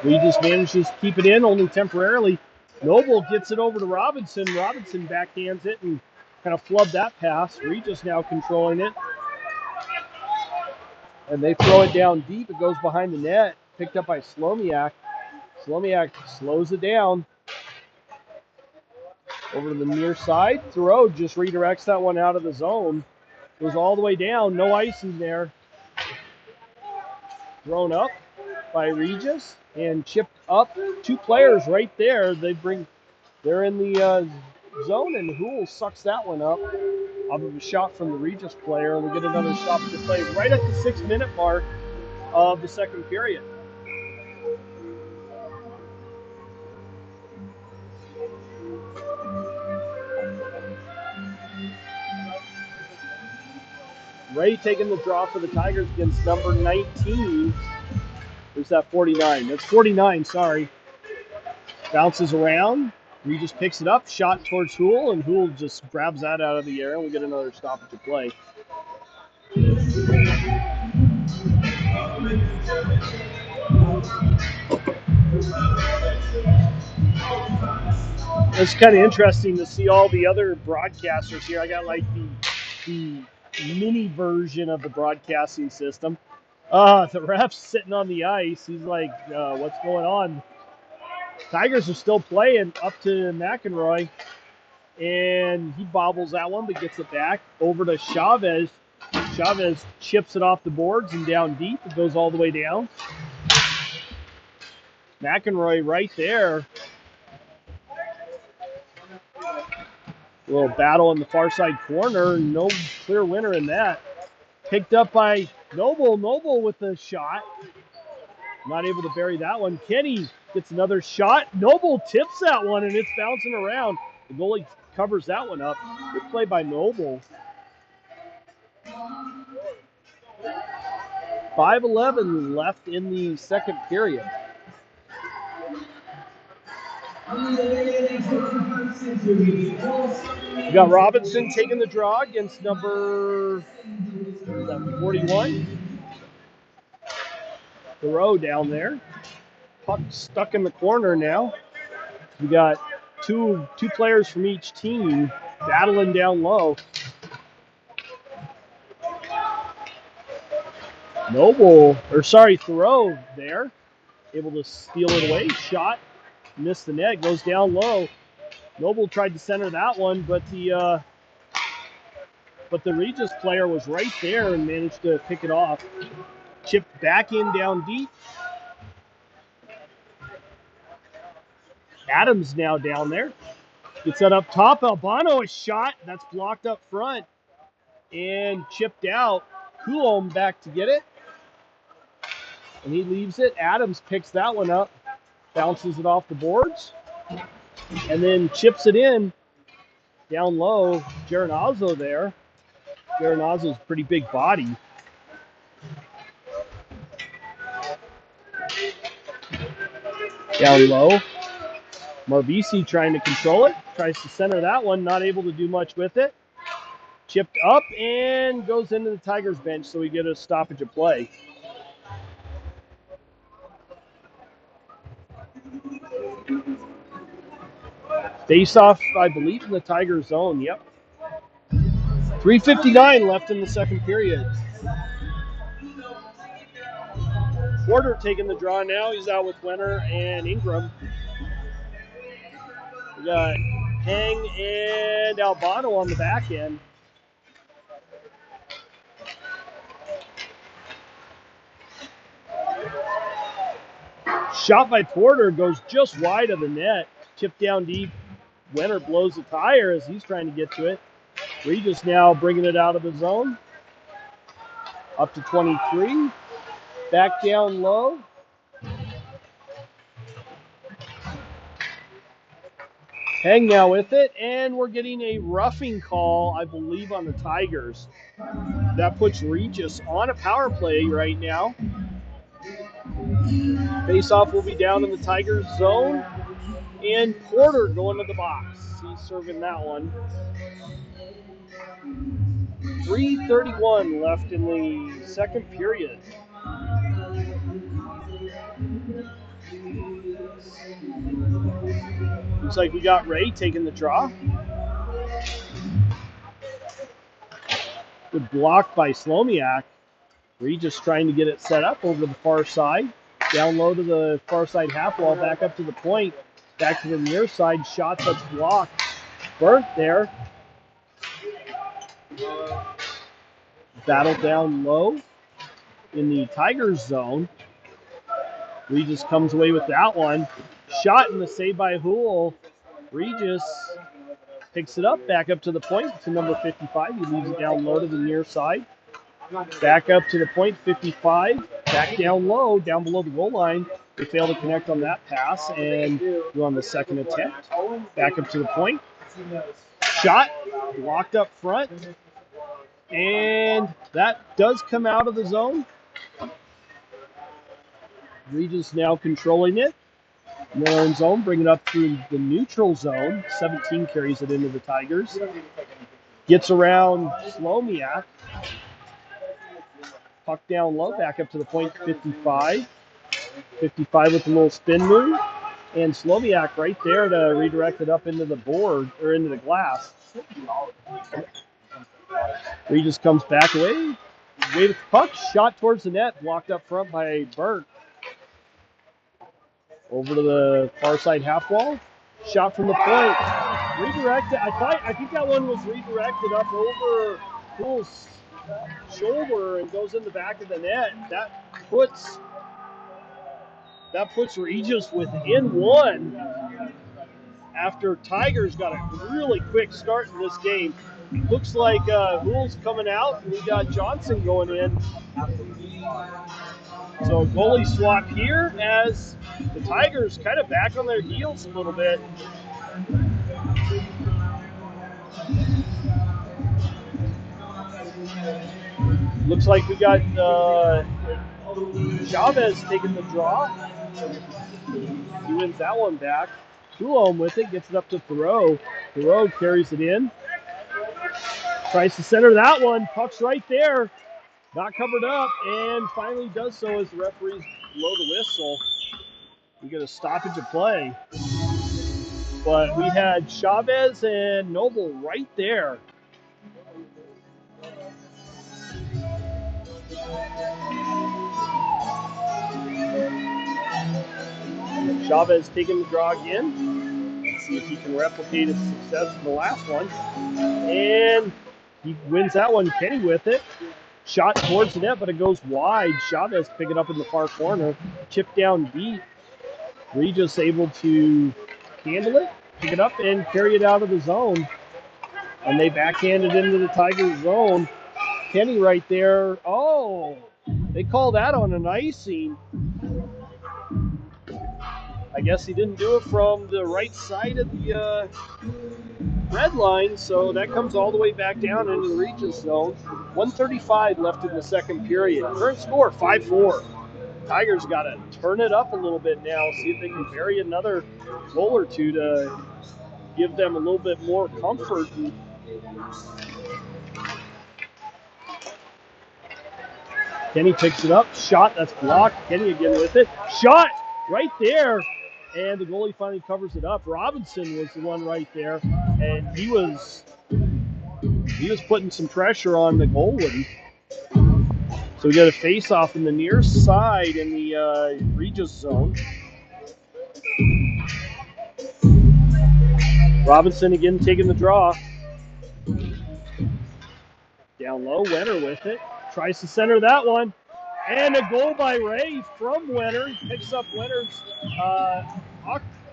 Regis manages to keep it in, only temporarily. Noble gets it over to Robinson. Robinson backhands it and kind of flubbed that pass. Regis now controlling it. And they throw it down deep. It goes behind the net. Picked up by Slomiak. Slomiak slows it down. Over to the near side. Thoreau just redirects that one out of the zone. Goes all the way down. No icing there. Thrown up by Regis and chipped up. 2 players right there. They're in the zone, and Houle sucks that one up off of a shot from the Regis player, and we get another stoppage of play right at the 6-minute mark of the second period. Ray taking the draw for the Tigers against number 19. Where's that 49? That's 49, sorry. Bounces around. Regis picks it up, shot towards Houle, and Houle just grabs that out of the air, and we get another stoppage of play. It's kind of interesting to see all the other broadcasters here. I got like the mini version of the broadcasting system. The ref's sitting on the ice. He's like, what's going on? Tigers are still playing up to McEnroy. And he bobbles that one, but gets it back over to Chavez. Chavez chips it off the boards and down deep. It goes all the way down. McEnroy right there. A little battle in the far side corner. No clear winner in that. Picked up by Noble. Noble with the shot. Not able to bury that one. Kenny gets another shot. Noble tips that one, and it's bouncing around. The goalie covers that one up. Good play by Noble. 5:11 left in the second period. We got Robinson taking the draw against number 41. Thoreau down there. Puck stuck in the corner now. We got two players from each team battling down low. Thoreau there, able to steal it away. Shot, missed the net, goes down low. Noble tried to center that one, but the Regis player was right there and managed to pick it off. Chipped back in down deep. Adams now down there. Gets that up top. Albano, a shot. That's blocked up front and chipped out. Coulomb back to get it. And he leaves it. Adams picks that one up. Bounces it off the boards. And then chips it in. Down low. Geronazzo there. Geronazzo's pretty big body. Down low. Marvisi trying to control it. Tries to center that one. Not able to do much with it. Chipped up and goes into the Tigers bench, so we get a stoppage of play. Face off, I believe, in the Tigers zone. Yep. 3:59 left in the second period. Porter taking the draw now. He's out with Wenner and Ingram. We got Hang and Albano on the back end. Shot by Porter goes just wide of the net. Chipped down deep. Wenner blows the tire as he's trying to get to it. Regis now bringing it out of the zone. Up to 23. Back down low. Hang now with it, and we're getting a roughing call, I believe, on the Tigers. That puts Regis on a power play right now. Face-off will be down in the Tigers zone. And Porter going to the box. He's serving that one. 3:31 left in the second period. Looks like we got Ray taking the draw. Good block by Slomiak. Regis trying to get it set up over the far side. Down low to the far side half wall, back up to the point. Back to the near side, shot that's blocked. Burnt there. Battle down low in the Tigers zone. Regis comes away with that one. Shot in the save by Houle. Regis picks it up, back up to the point to number 55. He leaves it down low to the near side. Back up to the point, 55. Back down low, down below the goal line. They fail to connect on that pass, and we're on the second attempt. Back up to the point. Shot, blocked up front. And that does come out of the zone. Regis now controlling it. In their own zone, bring it up through the neutral zone. 17 carries it into the Tigers. Gets around Slomiak. Puck down low, back up to the point, 55. 55 with a little spin move. And Slomiak right there to redirect it up into the board, or into the glass. Regis comes back away. Away with the puck, shot towards the net, blocked up front by Burnt. Over to the far side half wall. Shot from the point. Redirected. I think that one was redirected up over Poole's shoulder and goes in the back of the net. That puts Regis within one after Tigers got a really quick start in this game. Looks like Hoole's coming out, and we got Johnson going in. So goalie swap here as the Tigers kind of back on their heels a little bit. Looks like we got Chavez taking the draw. He wins that one back. Coulomb with it, gets it up to Thoreau. Thoreau carries it in. Tries to center that one. Puck's right there. Not covered up, and finally does so as the referees blow the whistle. We get a stoppage of play. But we had Chavez and Noble right there. Chavez taking the draw again. Let's see if he can replicate his success in the last one. And he wins that one. Kenny with it. Shot towards the net, but it goes wide. Chavez pick it up in the far corner. Chip down deep. Regis able to handle it, pick it up, and carry it out of the zone. And they backhand it into the Tigers' zone. Kenny right there. Oh, they call that on an icing. I guess he didn't do it from the right side of the red line, so that comes all the way back down into the Regis zone. 1:35 left in the second period. Current score, 5-4. Tigers got to turn it up a little bit now, see if they can bury another goal or two to give them a little bit more comfort. Kenny picks it up. Shot, that's blocked. Kenny again with it. Shot right there. And the goalie finally covers it up. Robinson was the one right there. And he was putting some pressure on the goalie. So we got a face-off in the near side in the Regis zone. Robinson again taking the draw. Down low, Wenner with it. Tries to center that one. And a goal by Ray from Wenner. He picks up Wenner's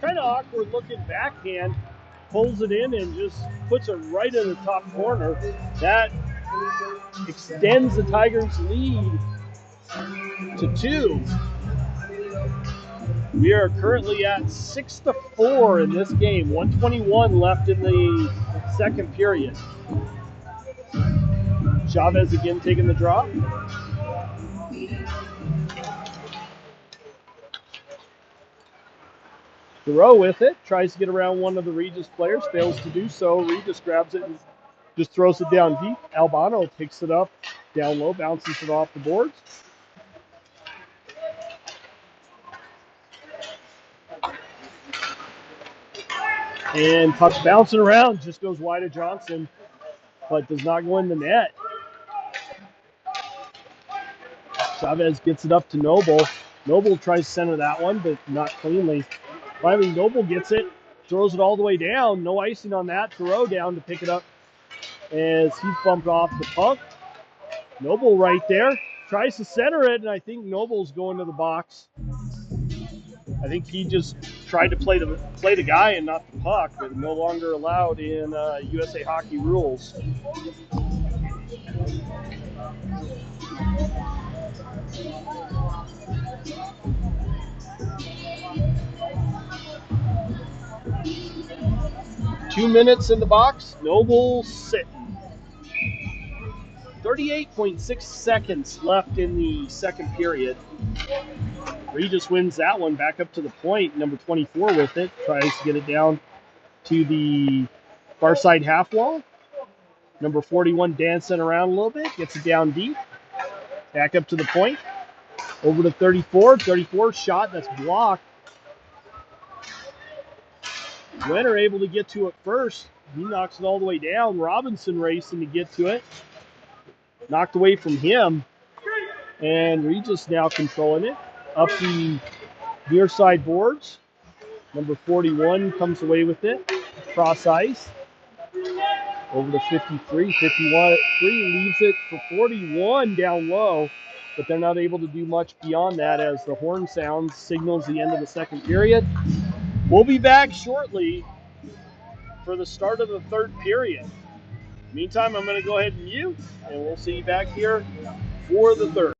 kind of awkward looking backhand. Pulls it in and just puts it right in the top corner. That extends the Tigers' lead to 2. We are currently at 6-4 in this game. 1:21 left in the second period. Chavez again taking the draw. Thoreau with it, tries to get around one of the Regis players, fails to do so. Regis grabs it and just throws it down deep. Albano picks it up down low, bounces it off the boards. And puck bouncing around, just goes wide of Johnson, but does not go in the net. Chavez gets it up to Noble. Noble tries to center that one, but not cleanly. Finally, Noble gets it, throws it all the way down. No icing on that. Thoreau down to pick it up as he bumped off the puck. Noble right there. Tries to center it, and I think Noble's going to the box. I think he just tried to play the guy and not the puck, but no longer allowed in USA Hockey rules. Two minutes in the box. Noble sitting. 38.6 seconds left in the second period. Regis wins that one back up to the point. Number 24 with it. Tries to get it down to the far side half wall. Number 41 dancing around a little bit. Gets it down deep. Back up to the point. Over to 34. 34 shot. That's blocked. Wenner able to get to it first. He knocks it all the way down. Robinson racing to get to it. Knocked away from him. And Regis now controlling it. Up the near side boards. Number 41 comes away with it. Cross ice. Over to 53. 51 leaves it for 41 down low. But they're not able to do much beyond that as the horn sounds signals the end of the second period. We'll be back shortly for the start of the third period. Meantime, I'm going to go ahead and mute, and we'll see you back here for the third.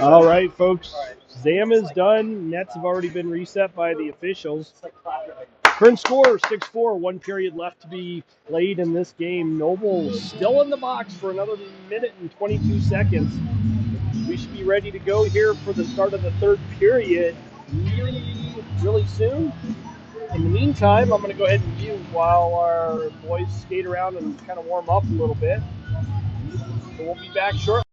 All right, folks. Zam is done. Nets have already been reset by the officials. Current score 6-4. 1 period left to be played in this game. Noble still in the box for another minute and 22 seconds. We should be ready to go here for the start of the third period really soon. In the meantime, I'm going to go ahead and mute while our boys skate around and kind of warm up a little bit. So we'll be back shortly.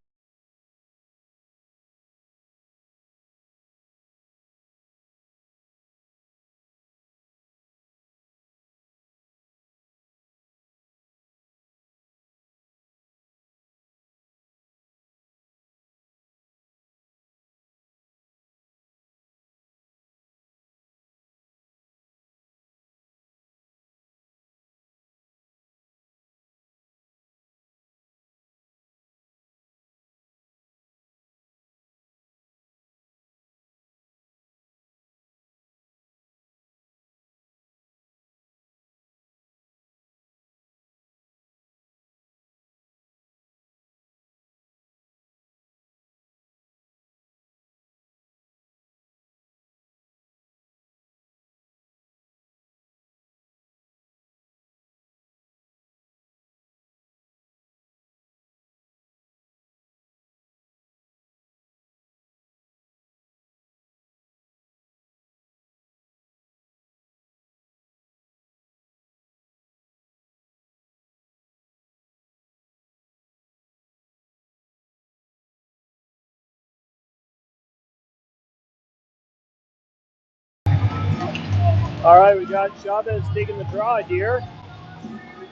All right, we got Chavez taking the draw here.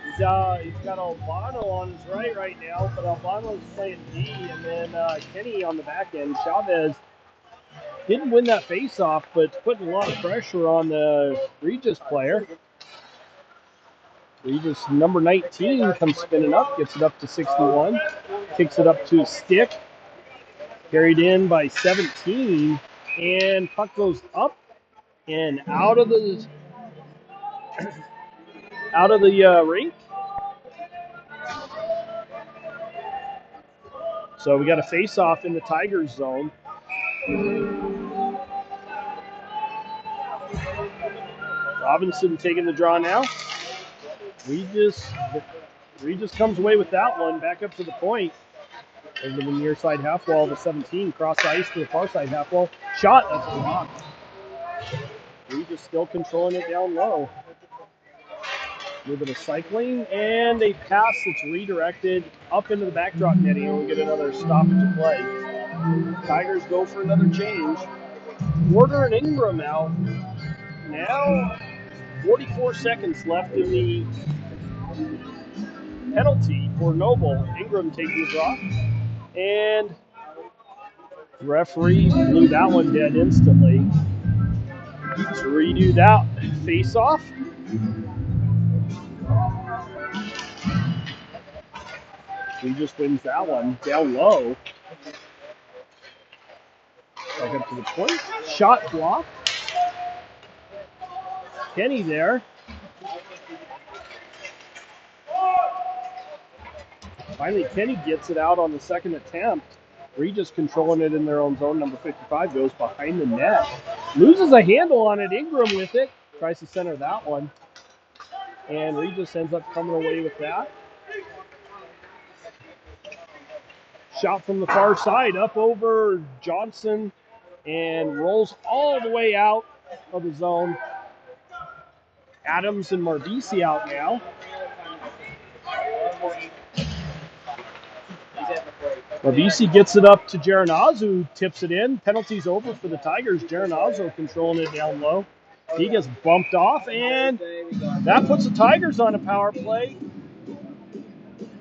He's got Albano on his right now, but Albano's playing D, and then Kenny on the back end. Chavez didn't win that face-off, but putting a lot of pressure on the Regis player. Regis, number 19, comes spinning up, gets it up to 61, kicks it up to a stick, carried in by 17, and puck goes up and out of the rink. So we got a face-off in the Tigers zone. Robinson taking the draw now. Regis comes away with that one, back up to the point. Over the near side half wall, the 17, cross ice to the far side half wall. Shot, that's blocked. Regis still controlling it down low. A little bit of cycling, and a pass that's redirected up into the backdrop netting, and we'll get another stoppage of play. Tigers go for another change. Warner and Ingram out. Now, 44 seconds left in the penalty for Noble. Ingram taking the draw, and the referee blew that one dead instantly. To redo that face-off. He just wins that one down low. Back up to the point. Shot block. Kenny there. Finally, Kenny gets it out on the second attempt. Regis controlling it in their own zone. Number 55 goes behind the net. Loses a handle on it. Ingram with it. Tries to center that one. And Regis ends up coming away with that. Shot from the far side up over Johnson and rolls all the way out of the zone. Adams and Marbisi out now. Marbisi gets it up to Geronazo, tips it in. Penalty's over for the Tigers. Geronazo controlling it down low. He gets bumped off, and that puts the Tigers on a power play.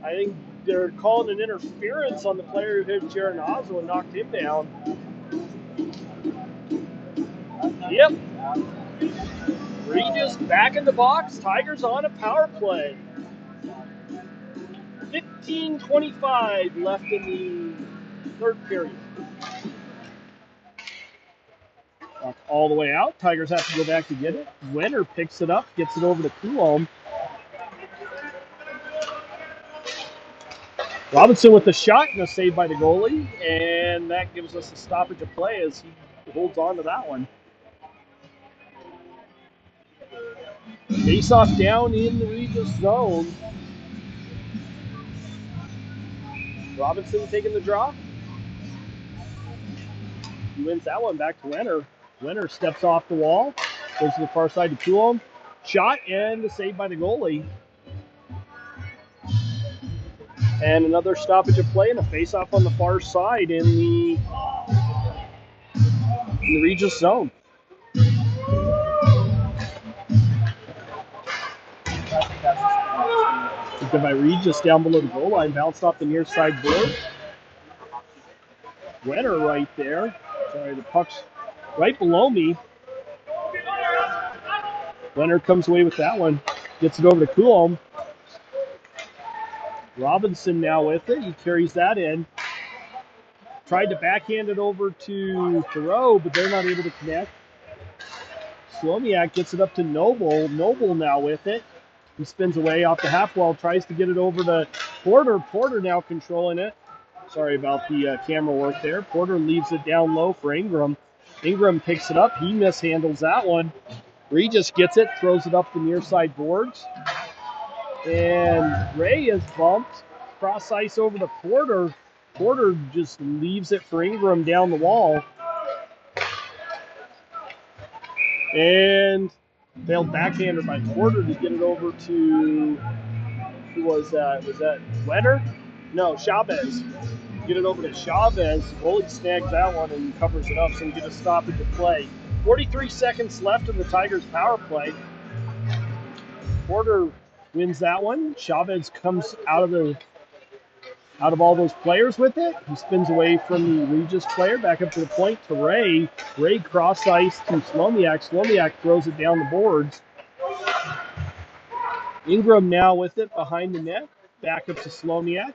I think they're calling an interference on the player who hit Geronazo and knocked him down. Yep. Regis back in the box. Tigers on a power play. 15:25 left in the third period. All the way out. Tigers have to go back to get it. Winner picks it up, gets it over to Coulomb. Robinson with the shot and a save by the goalie, and that gives us a stoppage of play as he holds on to that one. Face off down in the Regis zone. Robinson taking the draw. He wins that one back to Wenner. Wenner steps off the wall, goes to the far side to Coulomb. Shot and the save by the goalie. And another stoppage of play and a face-off on the far side in the Regis zone. Good by Regis down below the goal line, bounced off the near side board. Wenner right there. Sorry, the puck's right below me. Wenner comes away with that one. Gets it over to Coulomb. Robinson now with it. He carries that in. Tried to backhand it over to Thoreau, but they're not able to connect. Slomiak gets it up to Noble. Noble now with it. He spins away off the half wall, tries to get it over to Porter. Porter now controlling it. Sorry about the camera work there. Porter leaves it down low for Ingram. Ingram picks it up. He mishandles that one. Regis gets it, throws it up the near side boards. And Ray is bumped. Cross ice over to Porter. Porter just leaves it for Ingram down the wall. And failed backhander by Porter to get it over to, who was that? Was that Wetter? No, Chavez. Get it over to Chavez. Goalie snags that one and covers it up, so we get a stoppage of play. 43 seconds left in the Tigers' power play. Porter wins that one. Chavez comes out of all those players with it. He spins away from the Regis player, back up to the point to Ray. Ray cross ice to Slomiak. Slomiak throws it down the boards. Ingram now with it behind the net. Back up to Slomiak.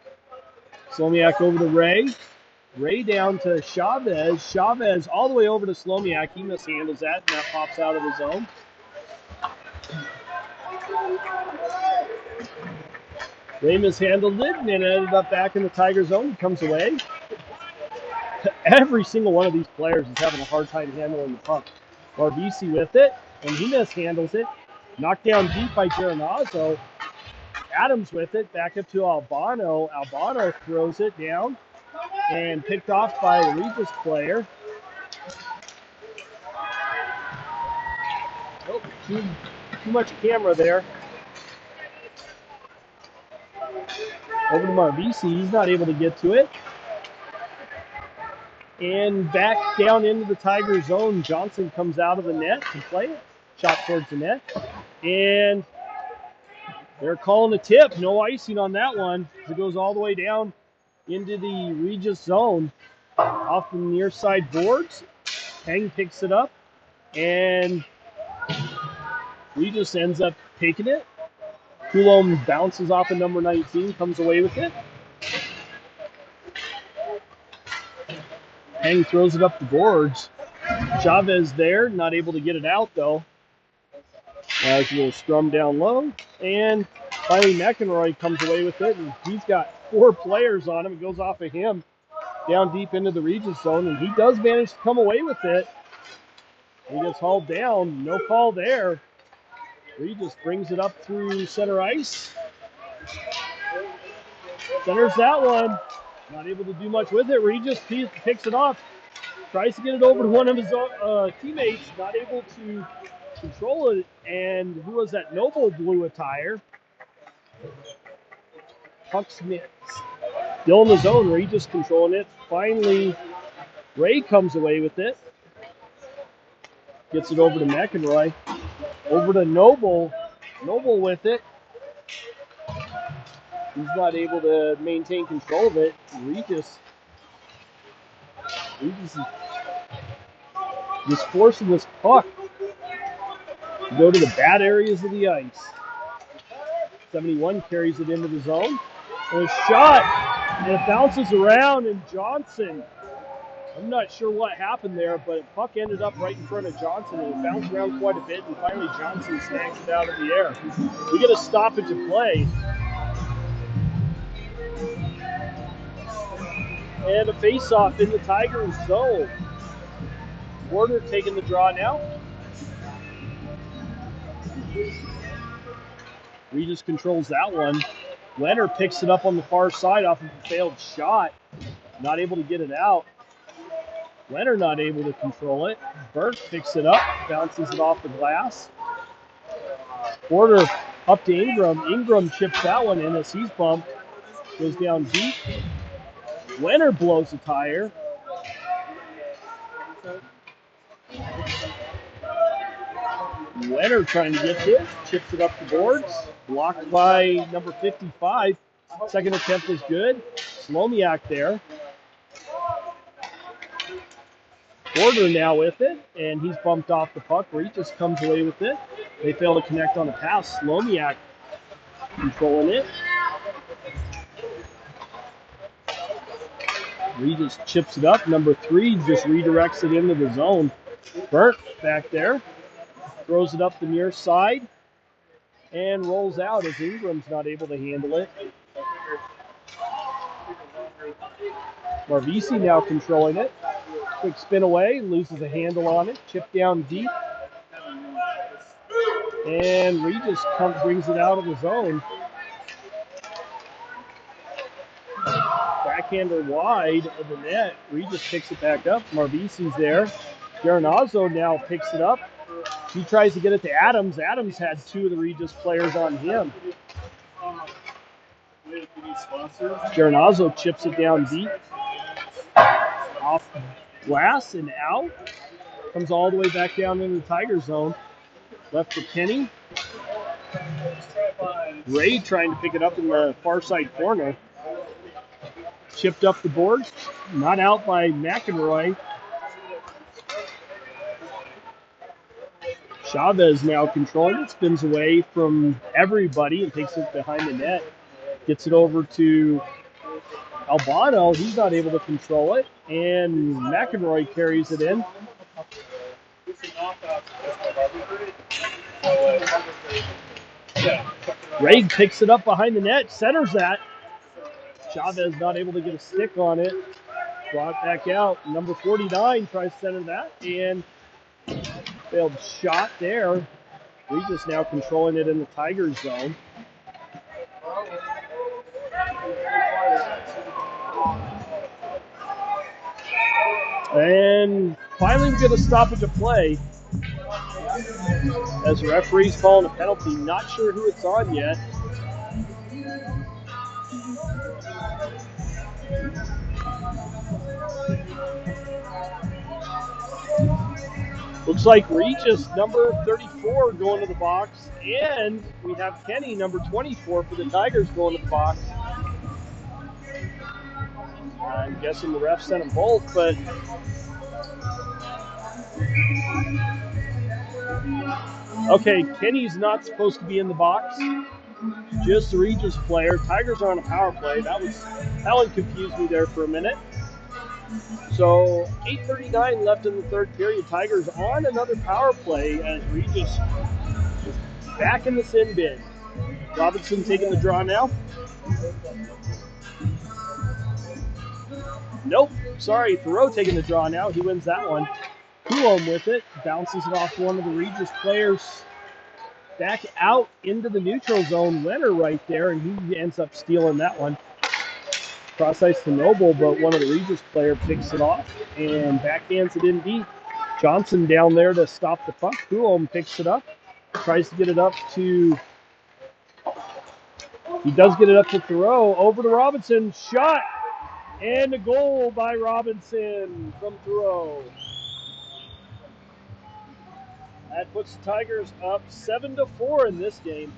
Slomiak over to Ray. Ray down to Chavez. Chavez all the way over to Slomiak. He mishandles that, and that pops out of the zone. Ray mishandled it, and then ended up back in the Tiger zone. He comes away. Every single one of these players is having a hard time handling the puck. Barbisi with it, and he mishandles it. Knocked down deep by Geronazzo. Adams with it, back up to Albano. Albano throws it down, and picked off by the Regis player. Oh, too much camera there. Over to Barbisi, he's not able to get to it. And back down into the Tiger zone, Johnson comes out of the net to play it. Shot towards the net. And they're calling a tip. No icing on that one. It goes all the way down into the Regis zone. Off the near side boards. Heng picks it up. And Regis ends up taking it. Coulomb bounces off of number 19, comes away with it. Heng throws it up the boards. Chavez there, not able to get it out though. As a little scrum down low. And finally McEnroy comes away with it, and he's got 4 players on him. It goes off of him down deep into the Regis zone, and he does manage to come away with it. He gets hauled down, no call there. Regis brings it up through center ice. Centers that one. Not able to do much with it. Regis picks it off. Tries to get it over to one of his teammates. Not able to control it. And who was that? Noble blew a tire. Puck Smith. Still in the zone. Regis controlling it. Finally, Ray comes away with it. Gets it over to McEnroy. Over to Noble. Noble with it. He's not able to maintain control of it. Regis is just forcing this puck to go to the bad areas of the ice. 71 carries it into the zone. And a shot. And it bounces around, and Johnson, I'm not sure what happened there, but the puck ended up right in front of Johnson, and it bounced around quite a bit, and finally Johnson snags it out of the air. We get a stoppage of play. And a face-off in the Tigers' zone. Porter taking the draw now. Regis controls that one. Leonard picks it up on the far side off of a failed shot. Not able to get it out. Leonard not able to control it. Burke picks it up, bounces it off the glass. Porter up to Ingram. Ingram chips that one in as he's bumped. Goes down deep. Leonard blows a tire. Leonard trying to get hit. Chips it up the boards. Blocked by number 55. Second attempt was good. Slomiak there. Porter now with it, and he's bumped off the puck. Regis comes away with it. They fail to connect on the pass. Slomiak controlling it. Regis chips it up. Number 3 just redirects it into the zone. Burt back there. Throws it up the near side and rolls out as Ingram's not able to handle it. Marvisi now controlling it. Quick spin away, loses a handle on it. Chip down deep. And Regis brings it out of the zone. Backhander wide of the net. Regis picks it back up. Marvisi's there. Garanazo now picks it up. He tries to get it to Adams. Adams had 2 of the Regis players on him. Garanazo chips it down deep. Off glass and out. Comes all the way back down into the Tiger zone. Left for Kenny. Ray trying to pick it up in the far side corner. Chipped up the boards. Not out by McEnroy. Chavez now controlling it. Spins away from everybody and takes it behind the net. Gets it over to Albano. He's not able to control it. And McEnroy carries it in. Ray picks it up behind the net. Centers that. Chavez not able to get a stick on it. Brought back out. Number 49 tries to center that. And failed shot there. Regis now controlling it in the Tigers zone. And finally we get a stoppage of play. As the referee's calling a penalty. Not sure who it's on yet. Looks like Regis, number 34, going to the box. And we have Kenny, number 24, for the Tigers going to the box. I'm guessing the ref sent them both, but... Okay, Kenny's not supposed to be in the box. Just the Regis player. Tigers are on a power play. That one confused me there for a minute. So 8:39 left in the third period. Tigers on another power play as Regis is back in the sin bin. Robinson taking the draw now. Nope, sorry, Thoreau taking the draw now. He wins that one. Coulomb with it, bounces it off one of the Regis players. Back out into the neutral zone. Leonard right there, and he ends up stealing that one. Cross ice to Noble, but one of the Regis player picks it off and backhands it in deep. Johnson down there to stop the puck. Coulomb picks it up, tries to get it up to... He does get it up to Thoreau. Over to Robinson. Shot! And a goal by Robinson from Thoreau. That puts the Tigers up 7-4 in this game.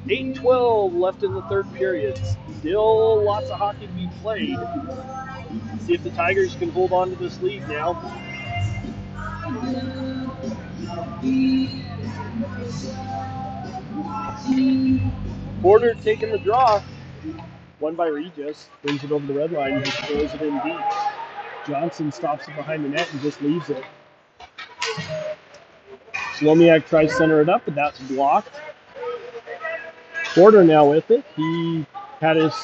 .8:12 left in the third period. Still lots of hockey to be played. See if the Tigers can hold on to this lead now. Porter taking the draw. Won by Regis. Brings it over the red line and just throws it in deep. Johnson stops it behind the net and just leaves it. Slomiak tries to center it up, but that's blocked. Porter now with it. He had his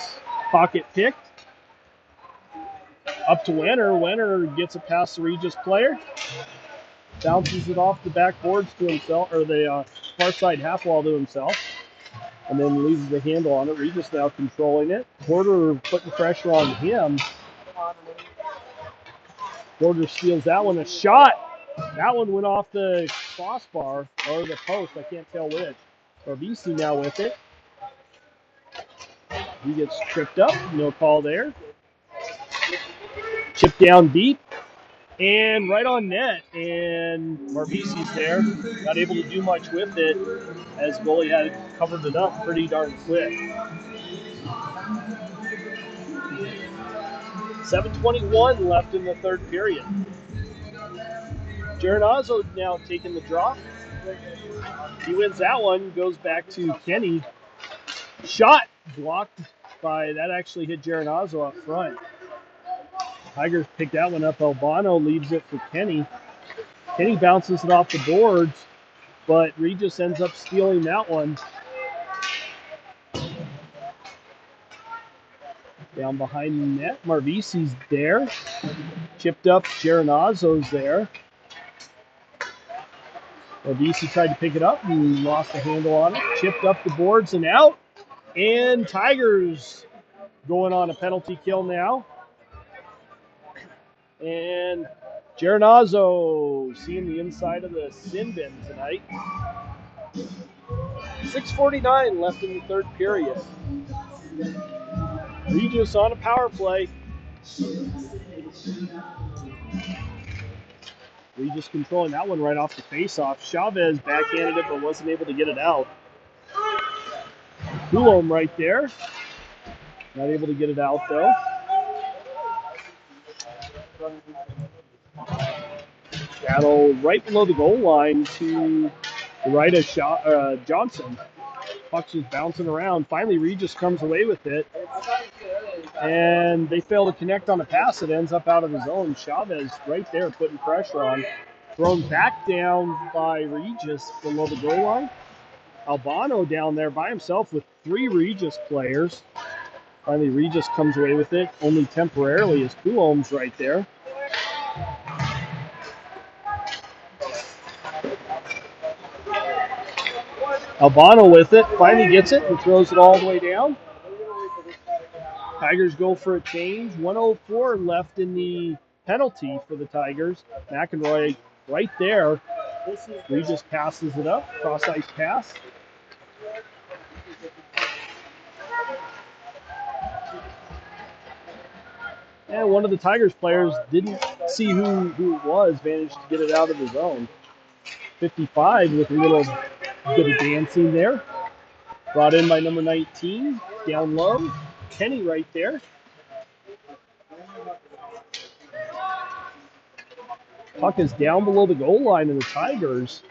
pocket picked. Up to Wenner. Wenner gets it past the Regis player. Bounces it off the backboards to himself, or the far side half wall to himself. And then leaves the handle on it. Regis now controlling it. Porter putting pressure on him. Porter steals that one. A shot. That one went off the crossbar, or the post. I can't tell which. Arbisi now with it. He gets tripped up. No call there. Chip down deep. And right on net. And Arbisi's there. Not able to do much with it, as goalie had covered it up pretty darn quick. 7:21 left in the third period. Geronazzo now taking the draw. He wins that one, goes back to Kenny. Shot blocked by, that actually hit Geronazzo up front. Tigers pick that one up. Albano leaves it for Kenny. Kenny bounces it off the boards, but Regis ends up stealing that one. Down behind the net, Marvisi's there. Chipped up, Geronazzo's there. Marvisi tried to pick it up and lost the handle on it. Chipped up the boards and out. And Tigers going on a penalty kill now. And Geronazzo seeing the inside of the sin bin tonight. 6:49 left in the third period. Regis on a power play. Regis controlling that one right off the face-off. Chavez backhanded it but wasn't able to get it out. Coulomb right there. Not able to get it out though. Battle right below the goal line to the right of Johnson. Puck's just bouncing around. Finally, Regis comes away with it. And they fail to connect on a pass. It ends up out of the zone. Chavez right there putting pressure on. Thrown back down by Regis below the goal line. Albano down there by himself with 3 Regis players. Finally, Regis comes away with it, only temporarily, as Coulomb's right there. Albano with it, finally gets it and throws it all the way down. Tigers go for a change. 1:04 left in the penalty for the Tigers. McEnroy right there. Regis passes it up, cross-ice pass. And one of the Tigers players didn't see who it was, managed to get it out of the zone. 55 with a little bit of dancing there. Brought in by number 19, down low. Kenny right there. Puck is down below the goal line of the Tigers.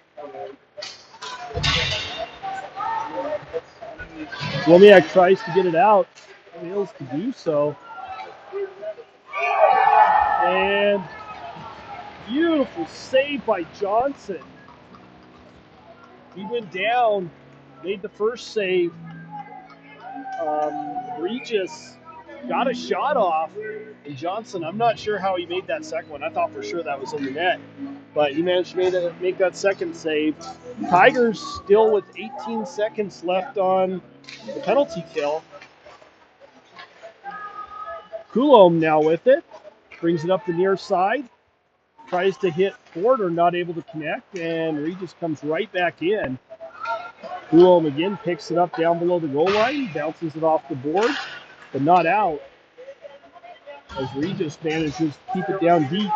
Slomiak tries to get it out, fails to do so. And beautiful save by Johnson. He went down, made the first save. Regis got a shot off, and Johnson, I'm not sure how he made that second one. I thought for sure that was in the net, but he managed to make that second save. Tigers still with 18 seconds left on the penalty kill. Coulomb now with it, brings it up the near side, tries to hit Porter, not able to connect, and Regis comes right back in. Coulomb again picks it up down below the goal line, bounces it off the board, but not out, as Regis manages to keep it down deep.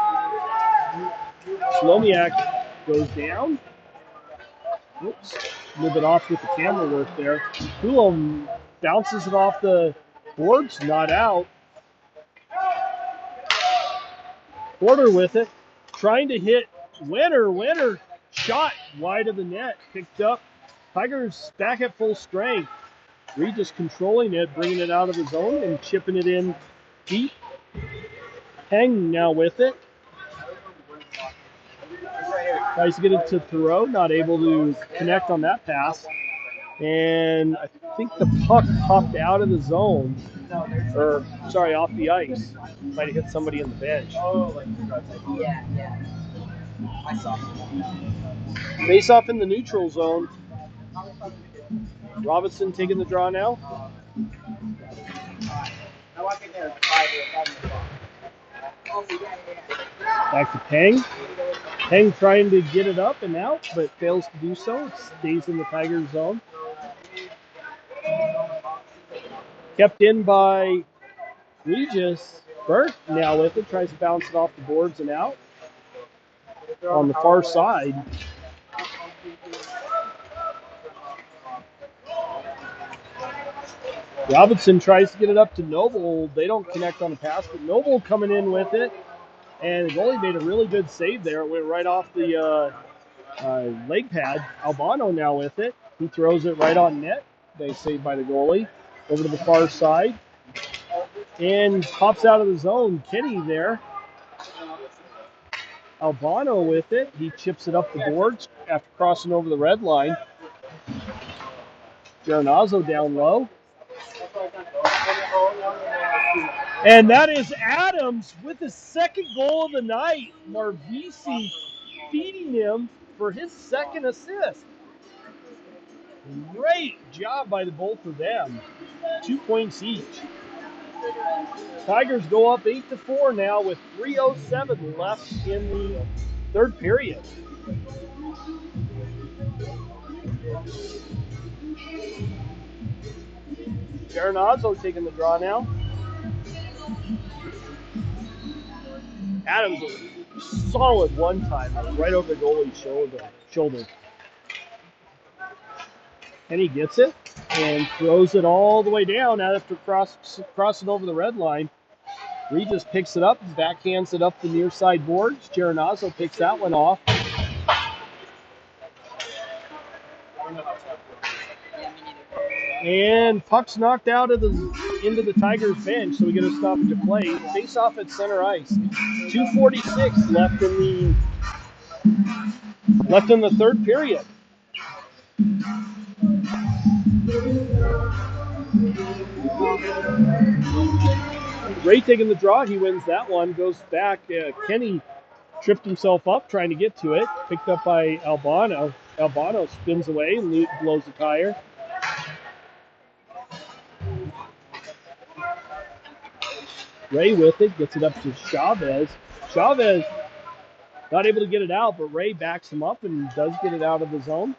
Slomiak goes down. Oops, a little bit off with the camera work there. Coulomb bounces it off the boards, not out. Porter with it, trying to hit Wenner. Wenner shot wide of the net, picked up. Tigers back at full strength. Regis controlling it, bringing it out of the zone and chipping it in deep. Hang now with it. Tries to get it to Thoreau, not able to connect on that pass. And I think the puck popped out of the zone, or sorry, off the ice. Might have hit somebody in the bench. Yeah. I saw. Face off in the neutral zone. Robinson taking the draw now. Back to Peng. Peng trying to get it up and out, but fails to do so. It stays in the Tigers zone. Kept in by Regis. Burt now with it. Tries to bounce it off the boards and out. On the far side. Robinson tries to get it up to Noble. They don't connect on the pass, but Noble coming in with it. And the goalie made a really good save there. It went right off the leg pad. Albano now with it. He throws it right on net. They saved by the goalie. Over to the far side. And pops out of the zone. Kenny there. Albano with it. He chips it up the boards after crossing over the red line. Geronazzo down low. And that is Adams with his second goal of the night. Marvisi feeding him for his second assist. Great job by the both of them. 2 points each. Tigers go up 8-4 now with 3:07 left in the third period. Geronazzo taking the draw now. Adams a solid one-timer right over the goalie's shoulder. And he gets it and throws it all the way down after crossing over the red line. Regis picks it up and backhands it up the near side boards. Geronazzo picks that one off. And puck's knocked out of into the Tigers bench, so we get a stoppage of play. Face off at center ice. 2:46 left in the third period. Ray taking the draw. He wins that one. Goes back. Kenny tripped himself up trying to get to it. Picked up by Albano. Albano spins away and blows the tire. Ray with it. Gets it up to Chavez. Chavez not able to get it out, but Ray backs him up and does get it out of the zone.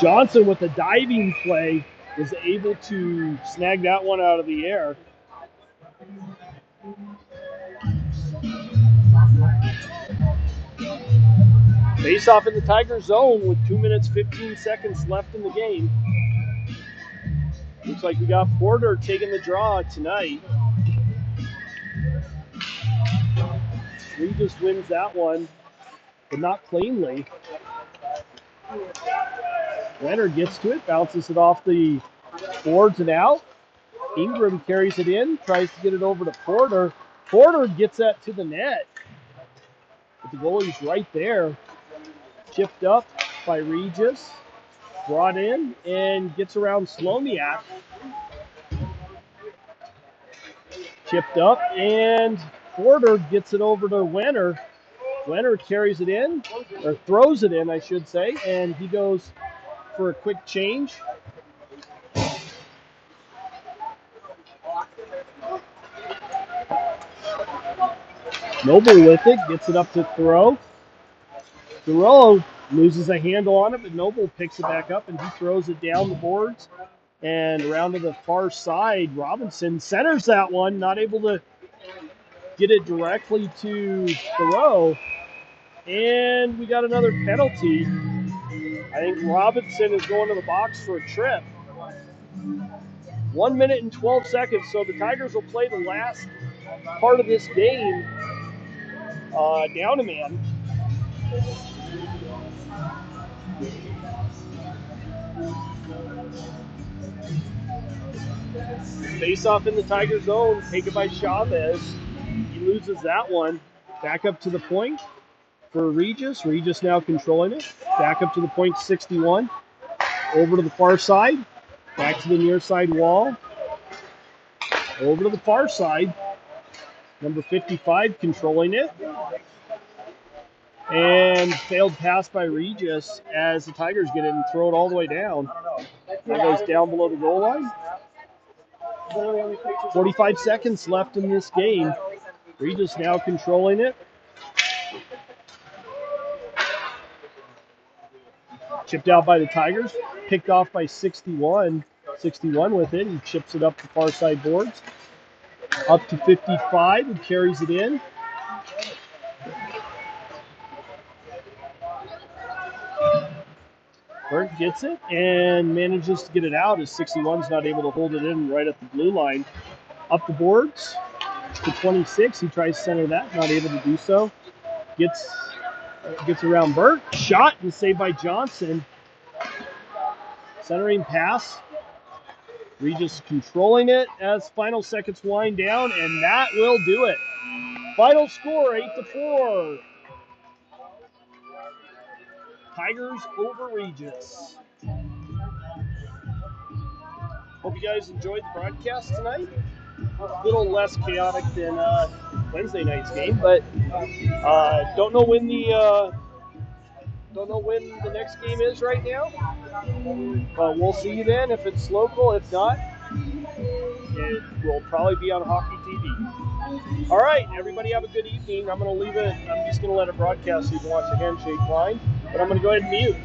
Johnson with a diving play was able to snag that one out of the air. Face off in the Tiger zone with 2 minutes 15 seconds left in the game. Looks like we got Porter taking the draw tonight. Regis wins that one, but not cleanly. Leonard gets to it, bounces it off the boards and out. Ingram carries it in, tries to get it over to Porter. Porter gets that to the net. But the goalie's right there. Chipped up by Regis. Brought in and gets around Slomiak. Chipped up and Porter gets it over to Wenner. Wenner carries it in, or throws it in, I should say, and he goes for a quick change. Noble with it, gets it up to Thoreau. Thoreau loses a handle on it, but Noble picks it back up and he throws it down the boards. And around to the far side, Robinson centers that one, not able to get it directly to Thoreau. And we got another penalty. I think Robinson is going to the box for a trip. 1 minute and 12 seconds, so the Tigers will play the last part of this game down a man. Face off in the Tiger zone, taken by Chavez. He loses that one. Back up to the point for Regis. Regis now controlling it. Back up to the point, 61. Over to the far side. Back to the near side wall. Over to the far side. Number 55 controlling it. And failed pass by Regis as the Tigers get it and throw it all the way down. That goes down below the goal line. 45 seconds left in this game. Regis now controlling it. Chipped out by the Tigers. Picked off by 61. 61 with it. He chips it up the far side boards. Up to 55 and carries it in. Burt gets it and manages to get it out as 61's not able to hold it in right at the blue line. Up the boards to 26. He tries to center that, not able to do so. Gets around Burt. Shot and saved by Johnson. Centering pass. Regis controlling it as final seconds wind down, and that will do it. Final score, 8-4. Tigers over Regis. Hope you guys enjoyed the broadcast tonight. A little less chaotic than Wednesday night's game, but don't know when the next game is right now. But we'll see you then if it's local. If not, it will probably be on Hockey TV. All right, everybody have a good evening. I'm going to leave it. I'm just going to let it broadcast so you can watch the handshake line. But I'm going to go ahead and mute.